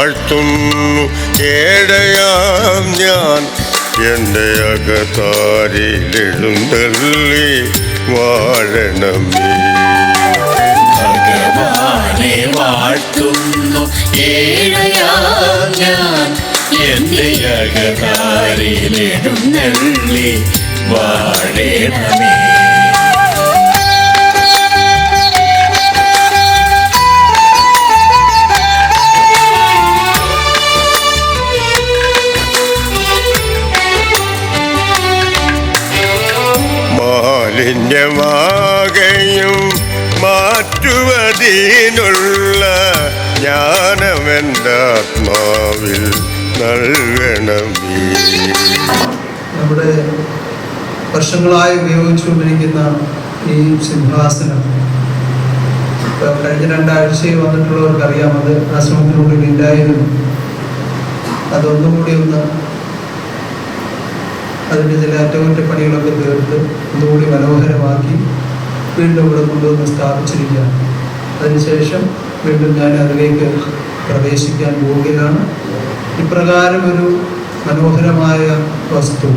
വാഴ്ത്തുന്നു. ഏഴയാം ഞാൻ എൻ്റെ അകതാരിലെഴുന്നള്ളി വാഴണമേ. ഭഗവാനെ വാഴ്ത്തുന്നു. ഏഴയാം ഞാൻ എൻ്റെ അകതാരിലെഴുന്നള്ളി വാഴണമേ. മാലിന്യമാകയും മാറ്റുവതിനുള്ള ജ്ഞാനമെൻ്റെ ആത്മാവിൽ നൽകണമേ. നമ്മുടെ വർഷങ്ങളായി ഉപയോഗിച്ചുകൊണ്ടിരിക്കുന്ന ഈ സിംഹാസനം കഴിഞ്ഞ 2 ആഴ്ചയിൽ വന്നിട്ടുള്ളവർക്കറിയാം, അത് ആശ്രമത്തിനുള്ളിൽ ഇല്ലായിരുന്നു. അതൊന്നും കൂടി ഒന്ന് അതിൻ്റെ ചില അറ്റകുറ്റപ്പണികളൊക്കെ തീർത്ത് ഒന്നുകൂടി മനോഹരമാക്കി വീണ്ടും ഇവിടെ കൊണ്ടുവന്ന് സ്ഥാപിച്ചിരിക്കുകയാണ്. അതിനുശേഷം വീണ്ടും ഞാൻ അതിലേക്ക് പ്രവേശിക്കാൻ പോവുകയാണ്. ഇപ്രകാരം ഒരു മനോഹരമായ വസ്തു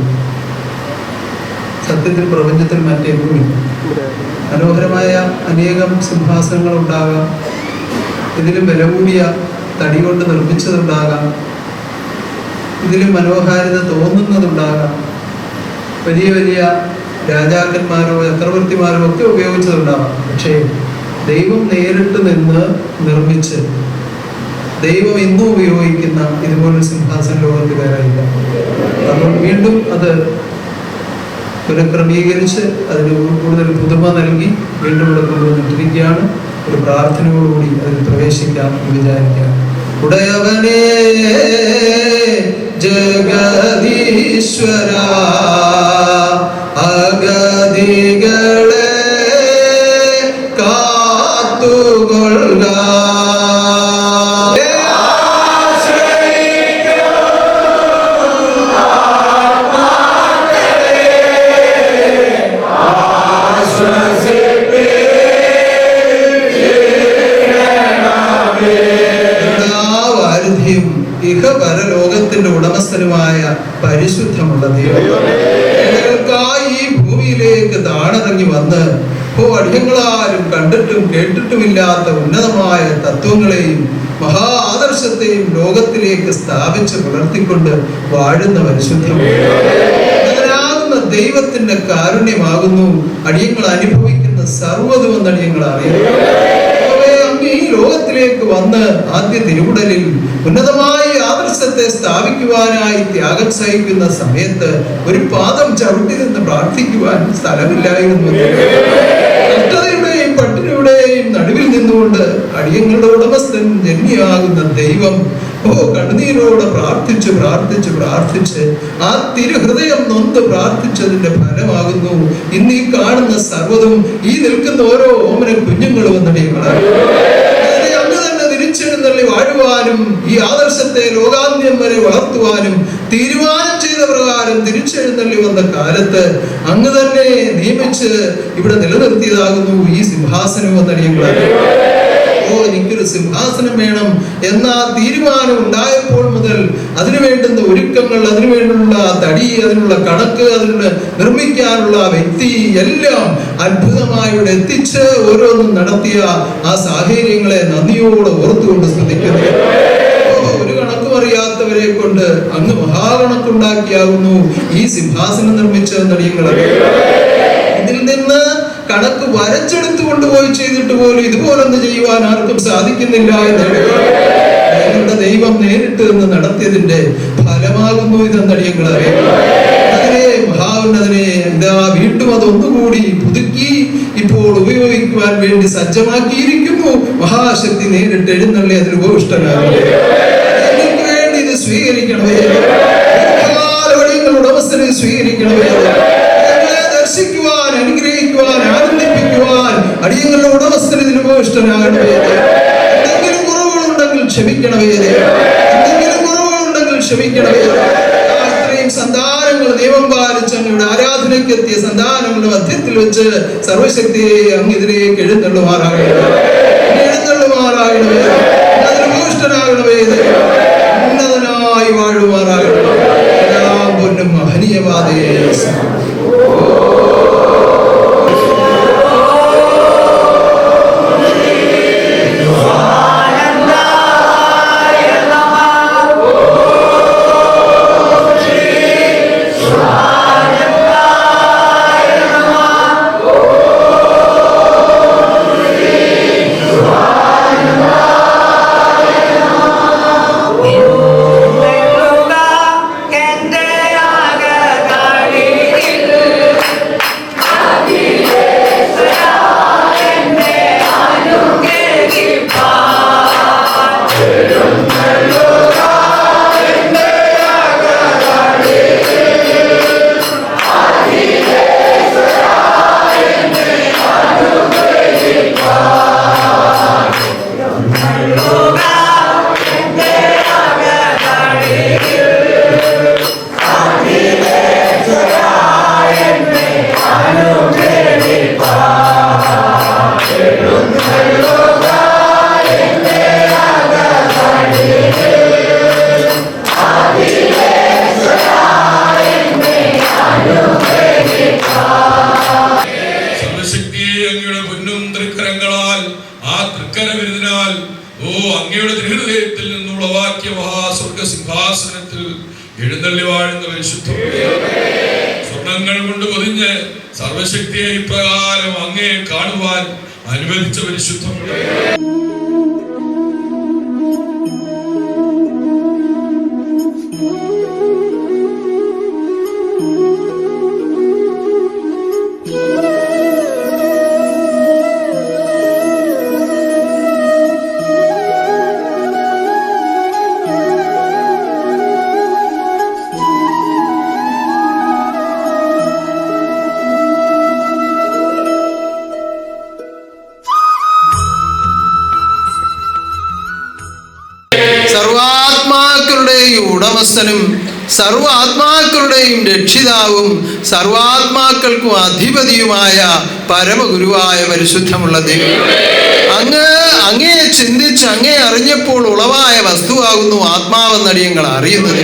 സത്യത്തിൽ പ്രപഞ്ചത്തിൽ മറ്റെങ്ങുമില്ല. മനോഹരമായ അനേകം സിംഹാസനങ്ങൾ ഉണ്ടാകാം, ഇതിലും വില കൂടിയ തടി കൊണ്ട് നിർമ്മിച്ചതുണ്ടാകാം, ഇതിലും മനോഹാരിത തോന്നുന്നതുണ്ടാകാം, വലിയ വലിയ രാജാക്കന്മാരോ ചക്രവർത്തിമാരോ ഒക്കെ ഉപയോഗിച്ചതുണ്ടാവാം. പക്ഷേ ദൈവം നേരിട്ട് നിന്ന് നിർമ്മിച്ച് ദൈവം ഇന്നും ഉപയോഗിക്കുന്ന ഇതുപോലൊരു സിംഹാസന ലോകത്ത് വേറെയില്ല. അപ്പോൾ വീണ്ടും അത് പുനഃക്രമീകരിച്ച് അതിന് കൂടുതൽ പുതുമ നൽകി വീണ്ടും ഇവിടെ കൊണ്ടുവന്നിട്ടിരിക്കുകയാണ്. ഒരു പ്രാർത്ഥനയോടുകൂടി അതിൽ പ്രവേശിക്കാം എന്ന് വിചാരിക്കാം. ഉടയവനേ ജഗദീശ്വര അഗതികളെ കാത്തുകൊള്ളുക. ഇഹപരലോകത്തിന്റെ ഉടമസ്ഥനുമായ പരിശുദ്ധമുള്ള ദൈവം ഞങ്ങൾക്കായി ഈ ഭൂമിയിലേക്ക് താണിറങ്ങി വന്ന് അടിയങ്ങളാരും കണ്ടിട്ടും കേട്ടിട്ടുമില്ലാത്ത ഉന്നതമായ തത്വങ്ങളെയും മഹാ ആദർശത്തെയും ലോകത്തിലേക്ക് സ്ഥാപിച്ച് പുലർത്തിക്കൊണ്ട് വാഴുന്ന പരിശുദ്ധനാകുന്ന ദൈവത്തിന്റെ കാരുണ്യമാകുന്നു അടിയങ്ങൾ അനുഭവിക്കുന്ന സർവ്വതുമെന്ന് അടിയങ്ങൾ അറിയുന്നു. ഈ ലോകത്തിലേക്ക് വന്ന് ആദ്യ തിരുവുടലിൽ ഉന്നതമായ ആദർശത്തെ സ്ഥാപിക്കുവാനായി ത്യാഗം സഹിക്കുന്ന സമയത്ത് ഒരു പാദം ചവിട്ടി നിന്ന് പ്രാർത്ഥിക്കുവാൻ സ്ഥലമില്ലായിരുന്നു. കഷ്ടതയുടെയും പട്ടിണിയുടെയും നടുവിൽ നിന്നുകൊണ്ട് അടിയങ്ങളുടെ ഉടമസ്ഥൻ ജന്മിയാകുന്ന ദൈവം കണ്ണുനീരോടെ പ്രാർത്ഥിച്ച് പ്രാർത്ഥിച്ച് പ്രാർത്ഥിച്ച് ആ തിരുഹൃദയം നൊന്ത് പ്രാർത്ഥിച്ചതിന്റെ ഫലമാകുന്നു ഇന്ന് ഈ കാണുന്ന സർവ്വതും, ഈ നിൽക്കുന്ന ഓരോ ഓമന കുഞ്ഞുങ്ങളും എന്നടിയങ്ങളാണ്. അങ്ങ് തന്നെ തിരിച്ചെഴുന്നള്ളി വാഴുവാനും ഈ ആദർശത്തെ ലോകാന്ത്യം വരെ വളർത്തുവാനും തീരുമാനം ചെയ്ത പ്രകാരം തിരിച്ചെഴുന്നള്ളി വന്ന കാലത്ത് അങ്ങ് തന്നെ നിയമിച്ച് ഇവിടെ നിലനിർത്തിയതാകുന്നു ഈ സിംഹാസനം എന്നടിയങ്ങളാണ്. എനിക്കൊരു സിംഹാസനം വേണം എന്ന തീരുമാനം ഉണ്ടായപ്പോൾ മുതൽ അതിനു വേണ്ടുന്ന ഒരുക്കങ്ങൾ, അതിനു വേണ്ടുള്ള തടി, അതിനുള്ള കണക്ക്, അതിനുള്ള നിർമ്മിക്കാനുള്ള വ്യക്തി എല്ലാം അത്ഭുതമായി ഇവിടെ എത്തിച്ച് ഓരോന്നും നടത്തിയ ആ സാഹചര്യങ്ങളെ നന്ദിയോടെ ഓർത്തുകൊണ്ട് സ്തുതിക്കുന്നു. ഒരു കണക്കും അറിയാത്തവരെ കൊണ്ട് അങ്ങ് മഹാകണക്കുണ്ടാക്കിയാകുന്നു ഈ സിംഹാസനം നിർമ്മിച്ചതെന്നടിയങ്ങളെ. ഇതിൽ നിന്ന് കണക്ക് വരച്ചെടുത്ത് കൊണ്ടുപോയി ചെയ്തിട്ട് പോലും ഇതുപോലൊന്ന് ചെയ്യുവാൻ ആർക്കും സാധിക്കുന്നില്ല എന്ന് ഞങ്ങളുടെ ദൈവം നേരിട്ട് നിന്ന് നടത്തിയതിന്റെ ഫലമാകുന്നു ഇതെന്നടിയങ്ങൾ അറിയുന്നു. അതിനെ മഹാഉന്നതനെ വീണ്ടും അതൊന്നുകൂടി പുതുക്കി ഇപ്പോൾ ഉപയോഗിക്കുവാൻ വേണ്ടി സജ്ജമാക്കിയിരിക്കുന്നു. മഹാശക്തി നേരിട്ട് എഴുന്നള്ളി അതിൽ ഉപവിഷ്ടനാകട്ടെ. നിങ്ങൾക്ക് വേണ്ടി ഇത് സ്വീകരിക്കണമേ, ഉടമസ്ഥനെ സ്വീകരിക്കണമേ. ദർശിക്കുവാൻ, അനുഗ്രഹിക്കുവാൻ, ആനന്ദിപ്പിക്കുവാൻ അടിയങ്ങളുടെ ഉടമസ്ഥന് ഉപവിഷ്ടനാകണമേ. എന്തെങ്കിലും കുറവുകളുണ്ടെങ്കിൽ ക്ഷമിക്കണമേ, എന്തെങ്കിലും കുറവുകളുണ്ടെങ്കിൽ ക്ഷമിക്കണമേ. ഇത്രയും സന്താനങ്ങൾ നിയമം പാലിച്ച് അങ്ങയുടെ ആരാധനയ്ക്ക് എത്തിയ സന്താനങ്ങളുടെ മധ്യത്തിൽ വെച്ച് സർവശക്തിയെ അങ്ങ് ഇതിലേക്ക് എഴുന്നള്ളുമാറാകണമേ, എഴുന്നള്ളുമാറാകണമേ, അതിന് ഉപവിഷ്ടനാകണമേ. തിരുഹൃദയത്തിൽ നിന്നുളവാക്കിയ മഹാസ്വർഗ സിംഹാസനത്തിൽ എഴുന്നള്ളി വാഴുന്ന പരിശുദ്ധ സ്വർണങ്ങൾ കൊണ്ട് പൊതിഞ്ഞ് സർവശക്തിയെ ഇപ്രകാരം അങ്ങയെ കാണുവാൻ അനുവദിച്ച പരിശുദ്ധ സർവാത്മാക്കളുടെയും ഉടമസ്ഥനും സർവാത്മാക്കളുടെയും രക്ഷിതാവും സർവാത്മാക്കൾക്കും അധിപതിയുമായ പരമഗുരുവായ പരിശുദ്ധമുള്ള ദൈവം, അങ്ങയെ ചിന്തിച്ച് അങ്ങയെ അറിഞ്ഞപ്പോൾ ഉളവായ വസ്തുവാകുന്നു ആത്മാവെന്നടിയങ്ങൾ അറിയുന്നത്.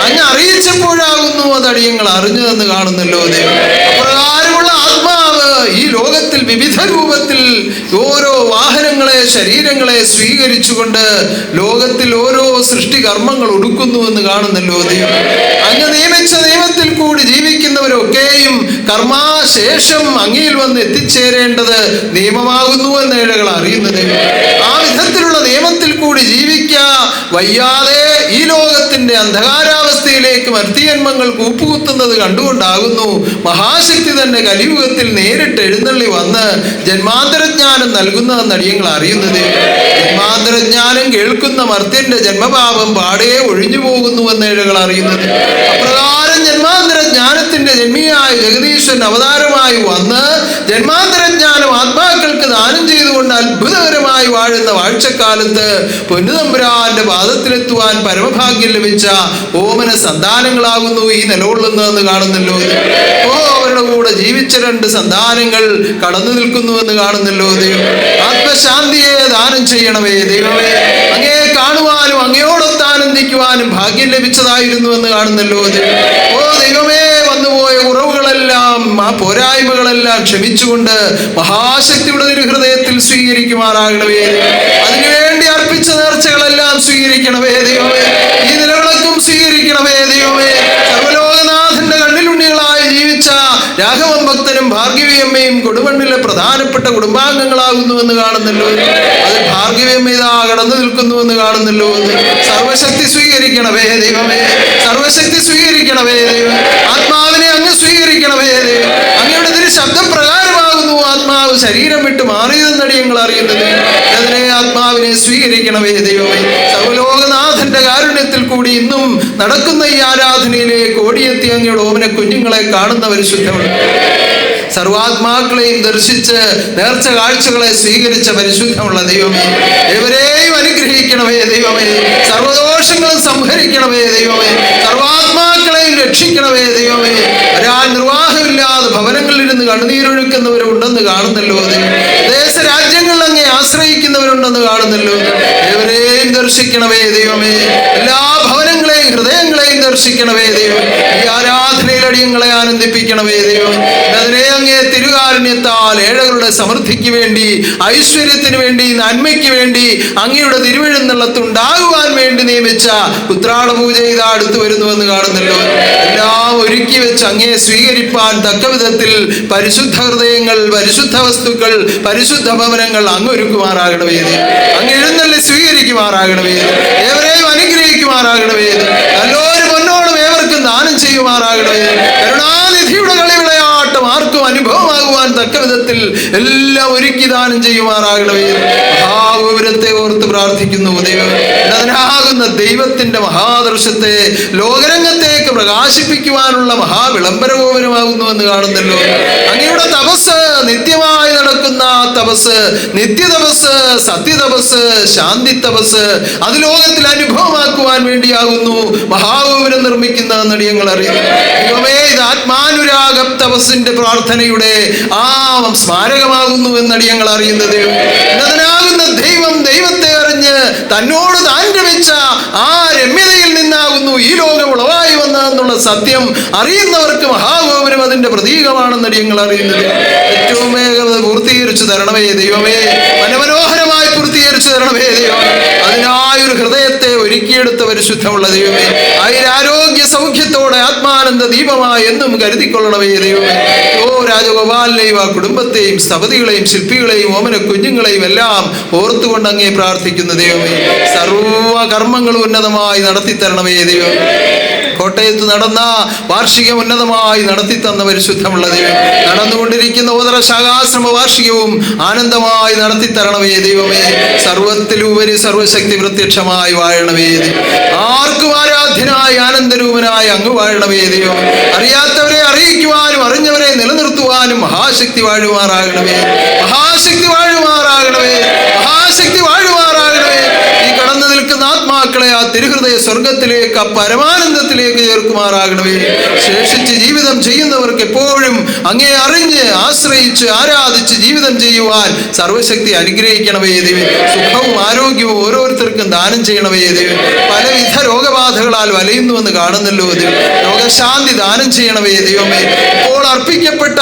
അങ്ങ് അറിയിച്ചപ്പോഴാകുന്നു അതടിയങ്ങൾ അറിഞ്ഞതെന്ന് കാണുന്നല്ലോ ദൈവം. അപ്രകാരമുള്ള ആത്മാവ് ഈ ലോകത്തിൽ വിവിധ രൂപത്തിൽ ഓരോ വാഹനങ്ങളെ, ശരീരങ്ങളെ സ്വീകരിച്ചുകൊണ്ട് ലോകത്തിൽ ഓരോ സൃഷ്ടികർമ്മങ്ങൾ ഒടുക്കുന്നുവെന്ന് കാണുന്നല്ലോ ദൈവം. അങ്ങ് നിയമിച്ച നിയമത്തിൽ കൂടി ജീവിക്കുന്നവരൊക്കെയും കർമാശേഷം അങ്ങയിൽ വന്ന് എത്തിച്ചേരേണ്ടത് നിയമമാകുന്നുവെന്ന് ഏഴകൾ അറിയുന്നത്. ആ വിധത്തിലുള്ള നിയമത്തിൽ കൂടി വയ്യാതെ ഈ ലോകത്തിന്റെ അന്ധകാരാവസ്ഥയിലേക്ക് മർത്യജന്മങ്ങൾ കൂപ്പുകുത്തുന്നത് കണ്ടുകൊണ്ടാകുന്നു മഹാശക്തി തന്നെ കലിയുഗത്തിൽ നേരിട്ട് എഴുന്നള്ളി വന്ന് ജന്മാന്തരജ്ഞാനം നൽകുന്നതെന്ന് അടിയങ്ങൾ അറിയുന്നത്. ജന്മാന്തരജ്ഞാനം കേൾക്കുന്ന മർത്യന്റെ ജന്മപാപം പാടെ ഒഴിഞ്ഞു പോകുന്നുവെന്ന് ഏഴകൾ അറിയുന്നത്. അപ്രകാരം ജന്മാന്തര ജ്ഞാനത്തിന്റെ ജന്മിയായ ജഗദീശ്വരൻ അവതാരമായി വന്ന് ജന്മാന്തരജ്ഞാനം ആത്മാക്കൾക്ക് ദാനം ചെയ്തുകൊണ്ട് അത്ഭുതകരമായി വാഴുന്ന വാഴ്ചക്കാലത്ത് പൊന്നുതമ്പുരാന്റെ പാദത്തിലെത്തുവാൻ പരമഭാഗ്യം ലഭിച്ച ഓമന സന്താനങ്ങളാകുന്നു ഈ നിലകൊള്ളുന്നതെന്ന് കാണുന്നല്ലോ. അവരുടെ കൂടെ ജീവിച്ച 2 സന്താനങ്ങൾ കടന്നു നിൽക്കുന്നുവെന്ന് കാണുന്നല്ലോ. ദൈവം ആത്മശാന്തിയെ ദാനം ചെയ്യണമേ ദൈവമേ. അങ്ങയെ കാണുവാനും അങ്ങയോടൊത്ത് ആനന്ദിക്കുവാനും ഭാഗ്യം ലഭിച്ചതായിരുന്നു എന്ന് കാണുന്നല്ലോ. ദൈവമേ, വന്നുപോയ കുറവുകളെല്ലാം ആ പോരായ്മകളെല്ലാം ക്ഷമിച്ചുകൊണ്ട് മഹാശക്തിയുടെ ഹൃദയത്തിൽ സ്വീകരിക്കുമാറാകണമേ. അതിനുവേണ്ടി അർപ്പിച്ച നേർച്ചകളെല്ലാം സ്വീകരിക്കണമേ ദൈവമേ. ഈ നിലവിളക്കും സ്വീകരിക്കണമേ ദൈവമേ. സർവലോകനാഥന്റെ കണ്ണിലുണ്ണികളായി ജീവിച്ച രാഘവൻ ഭക്തനും ഭാർഗവിയമ്മയും കൊടുമണ്ണിലെ പ്രധാനപ്പെട്ട കുടുംബാംഗങ്ങളാകുന്നുവെന്ന് കാണുന്നല്ലോ. അത് ഭാർഗവിയമ്മ ഇതാ കടന്നു നിൽക്കുന്നുവെന്ന് കാണുന്നല്ലോ. സർവശക്തി സ്വീകരിക്കണമേ ദൈവമേ. സർവശക്തി സ്വീകരിക്കണമേ ദൈവം. ആത്മാവിനെ അങ്ങ് സ്വീകരിക്കണമേ ദൈവം. അങ്ങയുടെ ഇതിന് ശബ്ദപ്രകാരമാകുന്നു ആത്മാവ് ശരീരം വിട്ട് മാറിയതെന്നടി ഞങ്ങൾ അറിയുന്നത്. അതിനെ ആത്മാവിനെ സ്വീകരിക്കണമേ ദൈവമേ. സർവലോകനാഥന്റെ കാരുണ്യത്തിൽ കൂടി ഇന്നും നടക്കുന്ന ഈ ആരാധനയിലേക്ക് ഓടിയെത്തി അങ്ങയുടെ ഓമന കുഞ്ഞുങ്ങളെ കാണുന്ന പരിശുദ്ധമാണ്. സർവാത്മാക്കളെയും ദർശിച്ച് നേർച്ച കാഴ്ചകളെ സ്വീകരിച്ച പരിശുദ്ധമുള്ള ദൈവമേ, ഇവരെയും അനുഗ്രഹിക്കണമേ ദൈവമേ. സർവദോഷങ്ങളും സംഹരിക്കണമേ ദൈവമേ. സർവാത്മാക്കളെയും രക്ഷിക്കണമേ ദൈവമേ. ഒരാൾ നിർവാഹമില്ലാതെ ഭവനങ്ങളിലിരുന്ന് കണ്ണുനീരൊഴുക്കുന്നവരുണ്ടെന്ന് കാണുന്നല്ലോ. ദേശരാജ്യങ്ങളിൽ അങ്ങേ ആശ്രയിക്കുന്നവരുണ്ടെന്ന് കാണുന്നല്ലോ. ഇവരെയും ദർശിക്കണമേ ദൈവമേ. എല്ലാ ഭവനങ്ങളെയും ഹൃദയങ്ങളെയും ദർശിക്കണമേ ദൈവം. ഈ ആരാധനയിൽ അടിയങ്ങളെ ആനന്ദിപ്പിക്കണമേ ദൈവം. അതിനെ അങ്ങേ തിരുകാരുണ്യത്താൽ ഏഴകളുടെ സമൃദ്ധിക്ക് വേണ്ടി, ഐശ്വര്യത്തിന് വേണ്ടി, നന്മയ്ക്ക് വേണ്ടി, അങ്ങയുടെ തിരുവെഴുന്നള്ളത്തുണ്ടാകുവാൻ വേണ്ടി നിയമിച്ച ഉത്രാട പൂജ ഇതാ അടുത്തു വരുന്നുവെന്ന് കാണുന്നല്ലോ. എല്ലാം ഒരുക്കി വെച്ച് അങ്ങേ സ്വീകരിപ്പാൻ തക്ക വിധത്തിൽ പരിശുദ്ധ ഹൃദയങ്ങൾ, പരിശുദ്ധ വസ്തുക്കൾ, പരിശുദ്ധ ഭവനങ്ങൾ അങ്ങ് ഒരുക്കുമാറാകണമേ. അങ്ങ് എഴുന്നള്ളി സ്വീകരിക്കുമാറാകണമേ. ഏവരെയും അനുഗ്രഹിക്കുമാറാകണമേ. നല്ലൊരു പൊന്നോടും ഏവർക്കും ദാനം ചെയ്യുമാറാകണമേ. കരുണാനിധിയുടെ കളിവിളയാട്ടം ആർക്കും അനുഭവമാകുവാൻ തക്ക വിധത്തിൽ എല്ലാം ഒരുക്കി ദാനം ചെയ്യുമാറാകണമേ. മഹാഗോപുരത്തെ ഓർത്ത് പ്രാർത്ഥിക്കുന്നു ദൈവം. അതിനാകുന്ന ദൈവത്തിന്റെ മഹാദർശത്തെ ലോകരംഗത്തേക്ക് പ്രകാശിപ്പിക്കുവാനുള്ള മഹാവിളംബര ഗോപുരമാകുന്നുവെന്ന് കാണുന്നല്ലോ. അങ്ങയുടെ തപസ്, നിത്യമായി നടക്കുന്ന തപസ്, നിത്യതപസ്, സത്യതപസ്, ശാന്തി തപസ്, അത് ലോകത്തിൽ അനുഭവമാക്കുവാൻ വേണ്ടിയാകുന്നു മഹാഗോപുരം നിർമ്മിക്കുന്നതെന്ന് ഞങ്ങൾ അറിയുന്നു. ദൈവമേ, ഇത് ആത്മാനുരാഗ തപസ്സിന്റെ പ്രാർത്ഥനയുടെ ആ സ്മാരകമാകുന്നു എന്നടി ഞങ്ങൾ അറിയുന്നത്. അതിനാകുന്ന ദൈവം ദൈവത്തെ അറിഞ്ഞ് തന്നോട് താൻ രമിച്ച ആ രമ്യതയിൽ നിന്നാകുന്നു ഈ ലോകം ഉളവായി വന്നതെന്നുള്ള സത്യം അറിയുന്നവർക്ക് മഹാഗോപുരം അതിന്റെ പ്രതീകമാണെന്നടി ഞങ്ങൾ അറിയുന്നത്. ഏറ്റവും വേഗം പൂർത്തീകരിച്ചു തരണമേ ദൈവമേ. മനോഹരമായി പൂർത്തീകരിച്ചു തരണമേ ദൈവമേ. അതിനായൊരു ഹൃദയത്തെ ഒരുക്കിയെടുത്ത പരിശുദ്ധമുള്ള ദൈവമേ, ആരോഗ്യ സൗഖ്യത്തോടെ ആത്മാനന്ദ ദീപമായി എന്നും കരുതിക്കൊള്ളണമേ ദൈവമേ. ഓ രാജഗോപാലിനെയും ആ കുടുംബത്തെയും സ്ഥപതികളെയും ശില്പികളെയും ഓമന കുഞ്ഞുങ്ങളെയും എല്ലാം ഓർത്തുകൊണ്ട് അങ്ങേ പ്രാർത്ഥിക്കുന്ന ദൈവമേ, സർവ കർമ്മങ്ങളും ഉന്നതമായി നടത്തിത്തരണമേ ദൈവമേ. കോട്ടയത്ത് നടന്ന വാർഷികം ഉന്നതമായി നടത്തി തന്ന പരിശുദ്ധമുള്ള ദൈവം, നടന്നുകൊണ്ടിരിക്കുന്ന ഓതറ ശാഖാശ്രമ വാർഷികവും ആനന്ദമായി നടത്തി തരണമേ ദൈവമേ. സർവത്തിലുപരി സർവശക്തി പ്രത്യക്ഷമായി വാഴണമേ ദൈവം. ആർക്കും ആരാധ്യനായി ആനന്ദരൂപനായി അങ്ങ് വാഴണമേ ദൈവം. അറിയാത്തവരെ അറിയിക്കുവാനും അറിഞ്ഞവരെ നിലനിർത്തുവാനും മഹാശക്തി വാഴുമാറാകണമേ, മഹാശക്തി വാഴുമാറാകണമേ, മഹാശക്തി വാഴുമാറാകണമേ. ഈ കടന്നു നിൽക്കുന്ന ആത്മാക്കളെ ആ തിരുഹൃദയ സ്വർഗത്തിലേക്ക്, ആ പരമാനന്ദത്തിലേക്ക് ചേർക്കുമാറാകണമേ. ശേഷിച്ച് ജീവിതം ചെയ്യുന്നവർക്ക് എപ്പോഴും അങ്ങേ അറിഞ്ഞ് ആശ്രയിച്ച് ആരാധിച്ച് ജീവിതം ചെയ്യുവാൻ സർവശക്തി അനുഗ്രഹിക്കണമേ ദൈവം. സുഖവും ആരോഗ്യവും ഓരോരുത്തർക്കും ദാനം ചെയ്യണമേ ദൈവം. പലവിധ രോഗബാധകളാൽ വലയുന്നുവെന്ന് കാണുന്നല്ലോ ദൈവം. രോഗശാന്തി ദാനം ചെയ്യണമേ ദൈവമേ. ഇപ്പോൾ അർപ്പിക്കപ്പെട്ട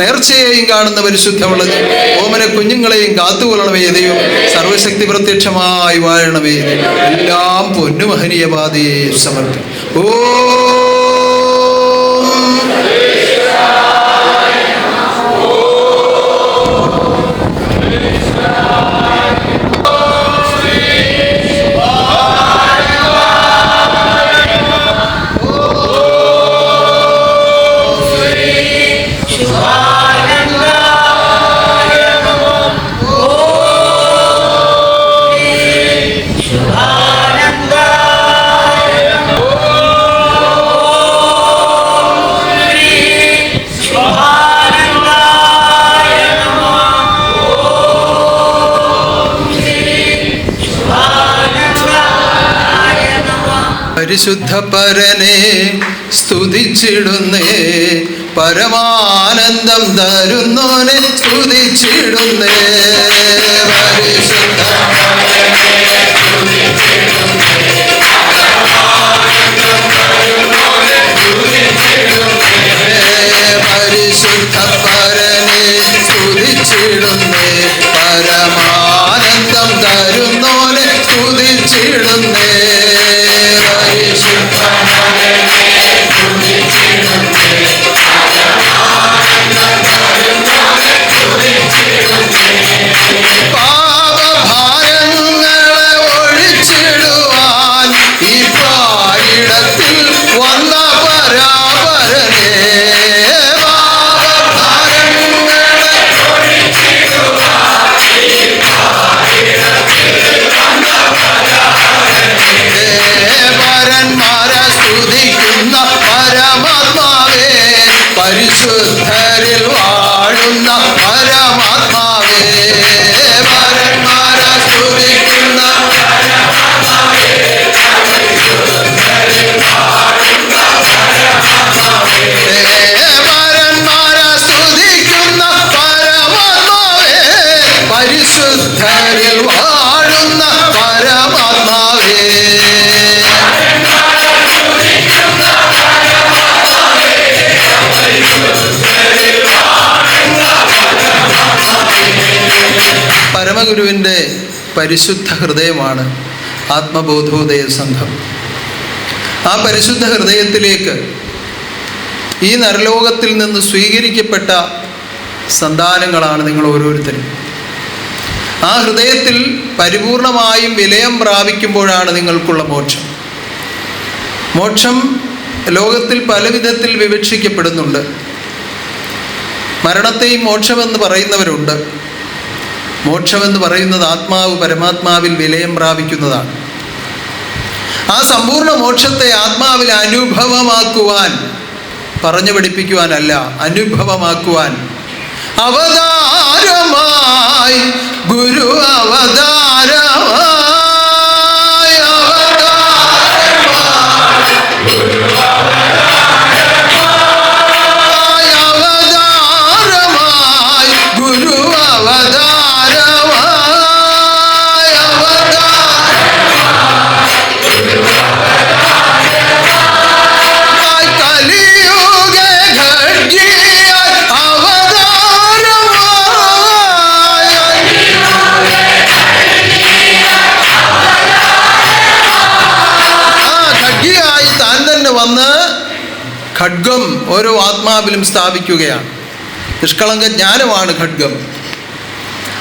നേർച്ചയെയും കാണുന്ന പരിശുദ്ധമുള്ളത് ഓമന കുഞ്ഞുങ്ങളെയും കാത്തുകൊള്ളണമേ ദൈവം. സർവശക്തി പ്രത്യക്ഷമായി വാഴണമേ ദൈവം. എല്ലാം പൊന്നുമഹനീയ പാതയെ സമർപ്പിക്കും. ഓ പരിശുദ്ധ പരനെ സ്തുതിച്ചിടുന്നേ, പരമാനന്ദം തരുന്നോനെ സ്തുതിച്ചിടുന്നേ. പരിശുദ്ധ പരിശുദ്ധ പരനെ സ്തുതിച്ചിടുന്നേ, പരമാനന്ദം തരുന്നോനെ സ്തുതിച്ചിടുന്നേ. പാപഭാരങ്ങളെ ഒഴിച്ചിടുവാൻ ഈ പാരിടത്തിൽ വന്ന പരാപരനെ. പാപഭാരങ്ങളെ പരന്മാരെ സ്തുതിക്കുന്ന പരമാത്മാവേ, പരിശുദ്ധരിൽ വാഴുന്ന പരമാത്മാവേ. പരന്മാരെ സ്തുതിക്കുന്ന പരന്മാരെ സ്തുതിക്കുന്ന പരമാത്മാവേ, പരിശുദ്ധരിൽ വാഴുന്ന പരമാത്മാവേ. പരമഗുരുവിൻ്റെ പരിശുദ്ധ ഹൃദയമാണ് ആത്മബോധോദയ സംഘം. ആ പരിശുദ്ധ ഹൃദയത്തിലേക്ക് ഈ നരലോകത്തിൽ നിന്ന് സ്വീകരിക്കപ്പെട്ട സന്താനങ്ങളാണ് നിങ്ങൾ ഓരോരുത്തരും. ആ ഹൃദയത്തിൽ പരിപൂർണമായും വിലയം പ്രാപിക്കുമ്പോഴാണ് നിങ്ങൾക്കുള്ള മോക്ഷം. മോക്ഷം ലോകത്തിൽ പല വിധത്തിൽ വിവക്ഷിക്കപ്പെടുന്നുണ്ട്. മരണത്തെയും മോക്ഷമെന്ന് പറയുന്നവരുണ്ട്. മോക്ഷമെന്ന് പറയുന്നത് ആത്മാവ് പരമാത്മാവിൽ വിലയം പ്രാപിക്കുന്നതാണ്. ആ സമ്പൂർണ്ണ മോക്ഷത്തെ ആത്മാവിൽ അനുഭവമാക്കുവാൻ, പറഞ്ഞു പഠിപ്പിക്കുവാനല്ല, അനുഭവമാക്കുവാൻ അവതാരമായി ഗുരു അവതാരമായി, അവതാരമായി ഗുരു അവതാരമായി, അവതാരമായി കലിയുഗ ഘടിയ അവതാരമായി, വന്ന് ഖഡ്ഗം ഓരോ ആത്മാവിലും സ്ഥാപിക്കുകയാണ്. നിഷ്കളങ്ക ജ്ഞാനമാണ് ഖഡ്ഗം.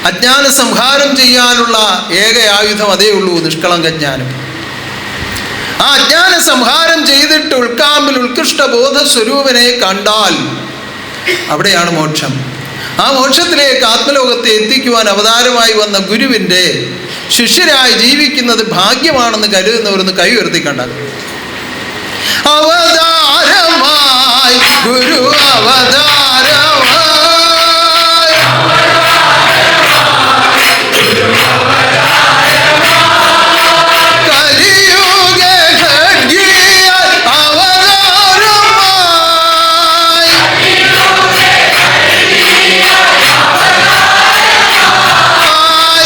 അജ്ഞാന സംഹാരം ചെയ്യാനുള്ള ഏക ആയുധം അതേ ഉള്ളൂ, നിഷ്കളങ്ക ജ്ഞാനം. ആ അജ്ഞാന സംഹാരം ചെയ്തിട്ട് ഉൾക്കാമ്പിൽ ഉത്കൃഷ്ട ബോധസ്വരൂപനെ കണ്ടാൽ അവിടെയാണ് മോക്ഷം. ആ മോക്ഷത്തിലേക്ക് ആത്മലോകത്തെ എത്തിക്കുവാൻ അവതാരമായി വന്ന ഗുരുവിൻ്റെ ശിഷ്യരായി ജീവിക്കുന്നത് ഭാഗ്യമാണെന്ന് കരുതുന്നവരൊന്ന് കൈ ഉയർത്തി കണ്ടാൽ. അവതാരമായി ഗുരു അവതാരമായി കലിയുഗ ഖഡ്ഗിയ അവതാരമായി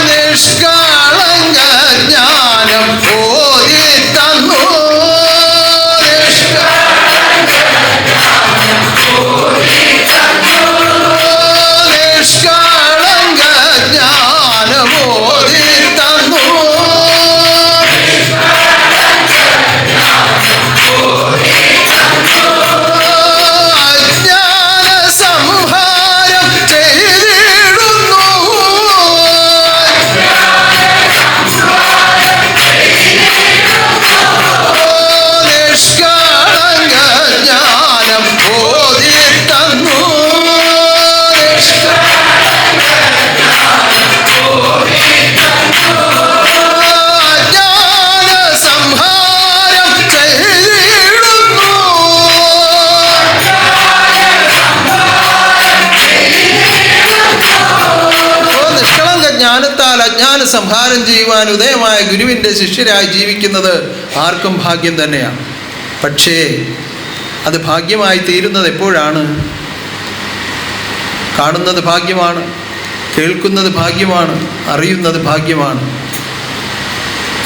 നിഷ്കളങ്ക ജ്ഞാനം ഓതി തന്നു. നിഷ്കളങ്ക ജ്ഞാനം ഓതി തന്നു. അജ്ഞാന സംഹാരം ചെയ്തിടുന്നു. നിഷ്കളങ്ക ജ്ഞാനം ഓതി തന്നു. അജ്ഞാന സംഹാരം ചെയ്തിടുന്നു. നിഷ്കളങ്ക ജ്ഞാനത്താൽ അജ്ഞാന സംഹാരം ചെയ്യുവാൻ ഉദയമായ ഗുരുവിൻ്റെ ശിഷ്യരായി ജീവിക്കുന്നത് ആർക്കും ഭാഗ്യം തന്നെയാണ്. പക്ഷേ അത് ഭാഗ്യമായി തീരുന്നത് എപ്പോഴാണ്? കാണുന്നത് ഭാഗ്യമാണ്, കേൾക്കുന്നത് ഭാഗ്യമാണ്, അറിയുന്നത് ഭാഗ്യമാണ്.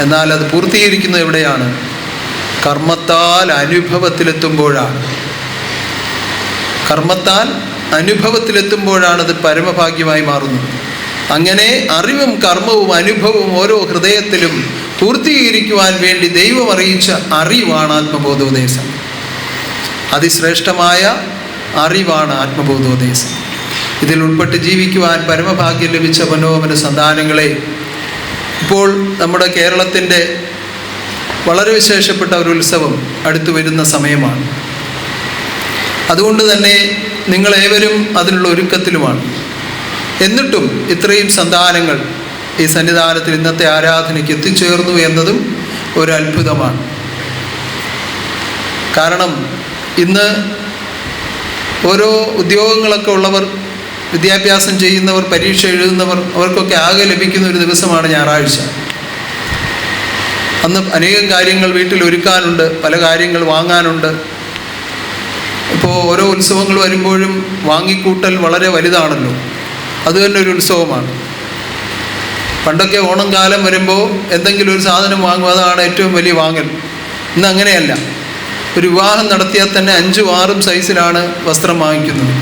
എന്നാൽ അത് പൂർത്തീകരിക്കുന്നത് എവിടെയാണ്? കർമ്മത്താൽ അനുഭവത്തിലെത്തുമ്പോഴാണ്. കർമ്മത്താൽ അനുഭവത്തിലെത്തുമ്പോഴാണ് അത് പരമഭാഗ്യമായി മാറുന്നത്. അങ്ങനെ അറിവും കർമ്മവും അനുഭവവും ഓരോ ഹൃദയത്തിലും പൂർത്തീകരിക്കുവാൻ വേണ്ടി ദൈവം അറിയിച്ച അറിവാണ് ആത്മബോധോപദേശം. അതിശ്രേഷ്ഠമായ അറിവാണ് ആത്മബോധോപദേശം. ഇതിൽ ഉൾപ്പെട്ട് ജീവിക്കുവാൻ പരമഭാഗ്യം ലഭിച്ച മനോമന സന്താനങ്ങളെ, ഇപ്പോൾ നമ്മുടെ കേരളത്തിൻ്റെ വളരെ വിശേഷപ്പെട്ട ഒരു ഉത്സവം അടുത്തു വരുന്ന സമയമാണ്. അതുകൊണ്ട് തന്നെ നിങ്ങളേവരും അതിനുള്ള ഒരുക്കത്തിലുമാണ്. എന്നിട്ടും ഇത്രയും സന്താനങ്ങൾ ഈ സന്നിധാനത്തിൽ ഇന്നത്തെ ആരാധനയ്ക്ക് എത്തിച്ചേർന്നു എന്നതും ഒരു അത്ഭുതമാണ്. കാരണം ഇന്ന് ഓരോ ഉദ്യോഗങ്ങളൊക്കെ ഉള്ളവർ, വിദ്യാഭ്യാസം ചെയ്യുന്നവർ, പരീക്ഷ എഴുതുന്നവർ, അവർക്കൊക്കെ ആകെ ലഭിക്കുന്ന ഒരു ദിവസമാണ് ഞായറാഴ്ച. അന്ന് അനേകം കാര്യങ്ങൾ വീട്ടിൽ ഒരുക്കാനുണ്ട്, പല കാര്യങ്ങൾ വാങ്ങാനുണ്ട്. ഇപ്പോൾ ഓരോ ഉത്സവങ്ങൾ വരുമ്പോഴും വാങ്ങിക്കൂട്ടൽ വളരെ വലുതാണല്ലോ. അത് തന്നെ ഒരു ഉത്സവമാണ്. പണ്ടൊക്കെ ഓണം കാലം വരുമ്പോൾ എന്തെങ്കിലും ഒരു സാധനം വാങ്ങും, അതാണ് ഏറ്റവും വലിയ വാങ്ങൽ. ഇന്ന് അങ്ങനെയല്ല. ഒരു വിവാഹം നടത്തിയാൽ തന്നെ 5ഉം 6ഉം സൈസിലാണ് വസ്ത്രം വാങ്ങിക്കുന്നത്.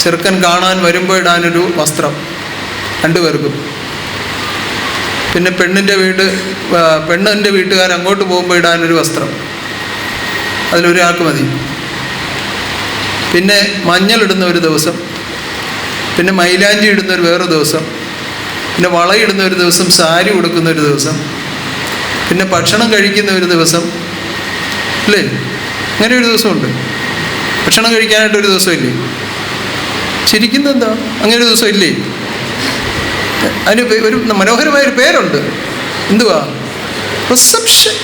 ചെറുക്കൻ കാണാൻ വരുമ്പോൾ ഇടാനൊരു വസ്ത്രം രണ്ടുപേർക്കും, പിന്നെ പെണ്ണിൻ്റെ വീട്ടുകാർ അങ്ങോട്ട് പോകുമ്പോൾ ഇടാനൊരു വസ്ത്രം, അതിലൊരാൾക്ക് മതി. പിന്നെ മഞ്ഞളിടുന്ന ഒരു ദിവസം, പിന്നെ മൈലാഞ്ചി ഇടുന്ന ഒരു വേറെ ദിവസം, പിന്നെ വളയിടുന്ന ഒരു ദിവസം, സാരി ഉടുക്കുന്ന ഒരു ദിവസം, പിന്നെ ഭക്ഷണം കഴിക്കുന്ന ഒരു ദിവസം, അല്ലേ? അങ്ങനെ ഒരു ദിവസമുണ്ട്. ഭക്ഷണം കഴിക്കാനായിട്ടൊരു ദിവസമില്ലേ? ചിരിക്കുന്നെന്താ? അങ്ങനെ ഒരു ദിവസം ഇല്ലേ? അതിന് ഒരു മനോഹരമായൊരു പേരുണ്ട്. എന്തുവാ? റിസപ്ഷൻ.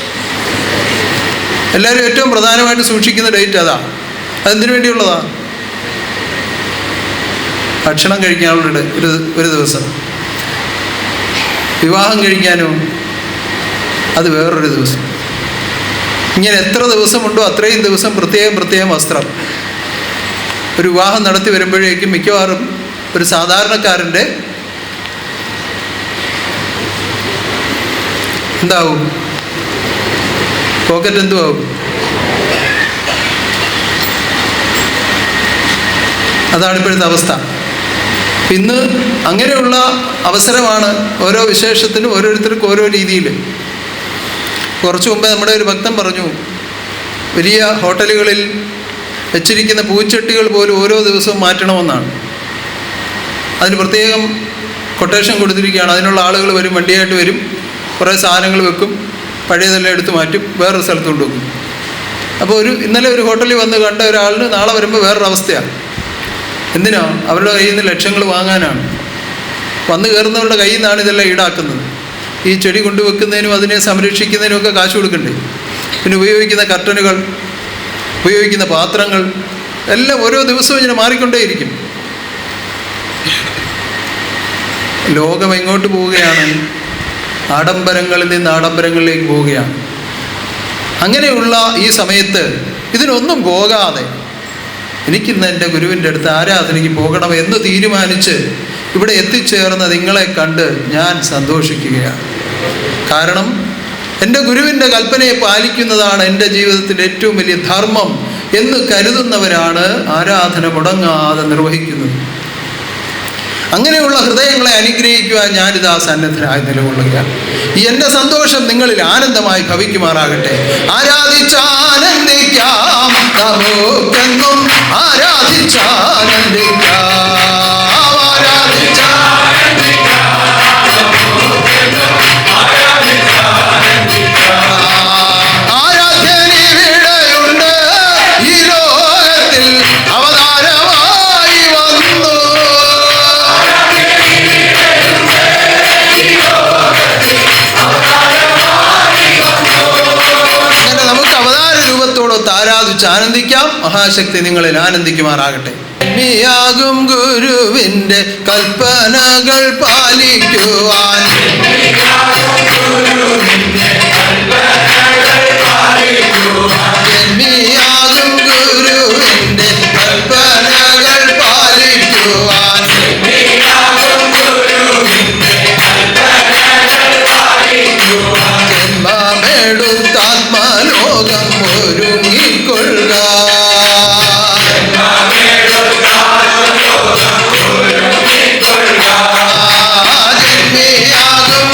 എല്ലാവരും ഏറ്റവും പ്രധാനമായിട്ട് സൂക്ഷിക്കുന്ന ഡേറ്റ് അതാ. അതെന്തിനു വേണ്ടിയുള്ളതാ? ഭക്ഷണം കഴിക്കാനുള്ള ഒരു ദിവസം. വിവാഹം കഴിക്കാനോ അത് വേറൊരു ദിവസം. ഇങ്ങനെ എത്ര ദിവസമുണ്ടോ അത്രയും ദിവസം പ്രത്യേകം വസ്ത്രം. ഒരു വിവാഹം നടത്തി വരുമ്പോഴേക്കും മിക്കവാറും ഒരു സാധാരണക്കാരൻ്റെ എന്താവും? പോക്കറ്റ് എന്തുവാകും? അതാണ് ഇപ്പോഴത്തെ അവസ്ഥ. ഇന്ന് അങ്ങനെയുള്ള അവസരമാണ്. ഓരോ വിശേഷത്തിനും ഓരോരുത്തർക്കും ഓരോ രീതിയിൽ. കുറച്ചു മുമ്പേ നമ്മുടെ ഒരു ഭക്തൻ പറഞ്ഞു, വലിയ ഹോട്ടലുകളിൽ വെച്ചിരിക്കുന്ന പൂച്ചട്ടികൾ പോലും ഓരോ ദിവസവും മാറ്റണമെന്നാണ്. അതിന് പ്രത്യേകം കൊട്ടേഷൻ കൊടുത്തിരിക്കുകയാണ്. അതിനുള്ള ആളുകൾ വരും, വണ്ടിയായിട്ട് വരും, കുറേ സാധനങ്ങൾ വെക്കും, പഴയതെല്ലാം എടുത്ത് മാറ്റും, വേറൊരു സ്ഥലത്ത് കൊണ്ടുവെക്കും. അപ്പോൾ ഇന്നലെ ഒരു ഹോട്ടലിൽ വന്ന് കണ്ട ഒരാളിന് നാളെ വരുമ്പോൾ വേറൊരവസ്ഥയാണ്. എന്തിനാ? അവരുടെ കയ്യിൽ നിന്ന് ലക്ഷങ്ങൾ വാങ്ങാനാണ്. വന്ന് കയറുന്നവരുടെ കയ്യിൽ നിന്നാണ് ഇതെല്ലാം ഈടാക്കുന്നത്. ഈ ചെടി കൊണ്ടുവെക്കുന്നതിനും അതിനെ സംരക്ഷിക്കുന്നതിനും ഒക്കെ കാശ് കൊടുക്കണ്ടേ? പിന്നെ ഉപയോഗിക്കുന്ന കർട്ടനുകൾ, ഉപയോഗിക്കുന്ന പാത്രങ്ങൾ എല്ലാം ഓരോ ദിവസവും ഇങ്ങനെ മാറിക്കൊണ്ടേയിരിക്കും. ലോകം എങ്ങോട്ട് പോവുകയാണ്? ആഡംബരങ്ങളിൽ നിന്ന് ആഡംബരങ്ങളിലേക്ക് പോവുകയാണ്. അങ്ങനെയുള്ള ഈ സമയത്ത് ഇതിനൊന്നും പോകാതെ എനിക്കിന്ന് എൻ്റെ ഗുരുവിൻ്റെ അടുത്ത് ആരാധനയ്ക്ക് പോകണം എന്ന് തീരുമാനിച്ച് ഇവിടെ എത്തിച്ചേർന്ന നിങ്ങളെ കണ്ട് ഞാൻ സന്തോഷിക്കുകയാണ്. കാരണം എൻ്റെ ഗുരുവിൻ്റെ കൽപ്പനയെ പാലിക്കുന്നതാണ് എൻ്റെ ജീവിതത്തിൻ്റെ ഏറ്റവും വലിയ ധർമ്മം എന്ന് കരുതുന്നവരാണ് ആരാധന മുടങ്ങാതെ നിർവഹിക്കുന്നത്. അങ്ങനെയുള്ള ഹൃദയങ്ങളെ അനുഗ്രഹിക്കുവാൻ ഞാനിതാ സന്നദ്ധനായി നിലകൊള്ളുകയാണ്. ഈ എൻ്റെ സന്തോഷം നിങ്ങളിൽ ആനന്ദമായി ഭവിക്കുമാറാകട്ടെ. ആരാധിച്ചാനന്ദിക്കാം, നമുക്കെന്നും ആരാധിച്ചാനന്ദിക്കാം, ആരാധ്യനിവിടെയുണ്ട് ഈ ലോകത്തിൽ അവതാരമായി വന്നു. അങ്ങനെ നമുക്ക് അവതാര രൂപത്തോടൊത്ത് ആരാധിച്ച് ആനന്ദിക്കാം. മഹാശക്തി നിങ്ങളിൽ ആനന്ദിക്കുമാറാകട്ടെ. ും ഗുരുവിൻ്റെ കൽപ്പനകൾ പാലിക്കുവാൻ ജന്മിയാകും ഗുരുവിൻ്റെ കൽപ്പനകൾ പാലിക്കുവാൻ ജന്മമെടുത്താത്മലോകം ഒരുങ്ങിക്കൊള്ളുക. ജന്മിയാകും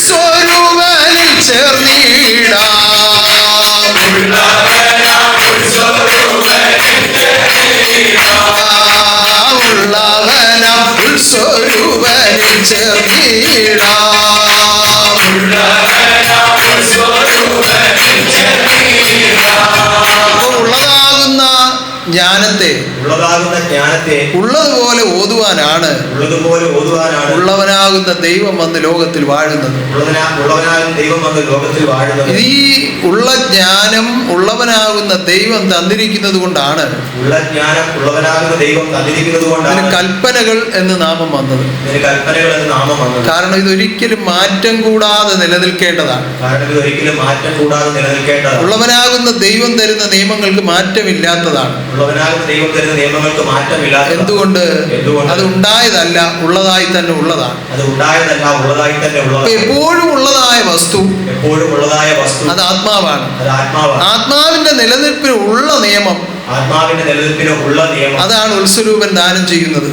സ്വരൂപനിൽ ചേർന്നിടാം. ഉള്ളവനാം സ്വരൂപനിൽ ചേർന്നിടാം. ഉള്ളതാകുന്ന ജ്ഞാനത്തെ ഉള്ളതുപോലെ ഓതുവാനാണ് ഉള്ളവനാകുന്ന ദൈവം വന്ന് ലോകത്തിൽ വാഴുന്നത്. ഈ ഉള്ള ജ്ഞാനം ഉള്ളവനാകുന്ന ദൈവം തന്നിരിക്കുന്നത് കൊണ്ടാണ് ഇതിന് കൽപ്പനകൾ എന്ന് നാമം വന്നത്. കാരണം ഇതൊരിക്കലും മാറ്റം കൂടാതെ നിലനിൽക്കേണ്ടതാണ്. ഉള്ളവനാകുന്ന ദൈവം തരുന്ന നിയമങ്ങൾക്ക് മാറ്റമില്ലാത്തതാണ്. എന്തുകൊണ്ട്? അത് ഉണ്ടായതല്ല, ഉള്ളതായി തന്നെ ഉള്ളതാണ്. എപ്പോഴും ഉള്ളതായ വസ്തു അത് ആത്മാവാണ്. ആത്മാവിന്റെ നിലനിൽപ്പിന് ഉള്ള നിയമം അതാണ് ഉത്സരൂപൻ ദാനം ചെയ്യുന്നത്.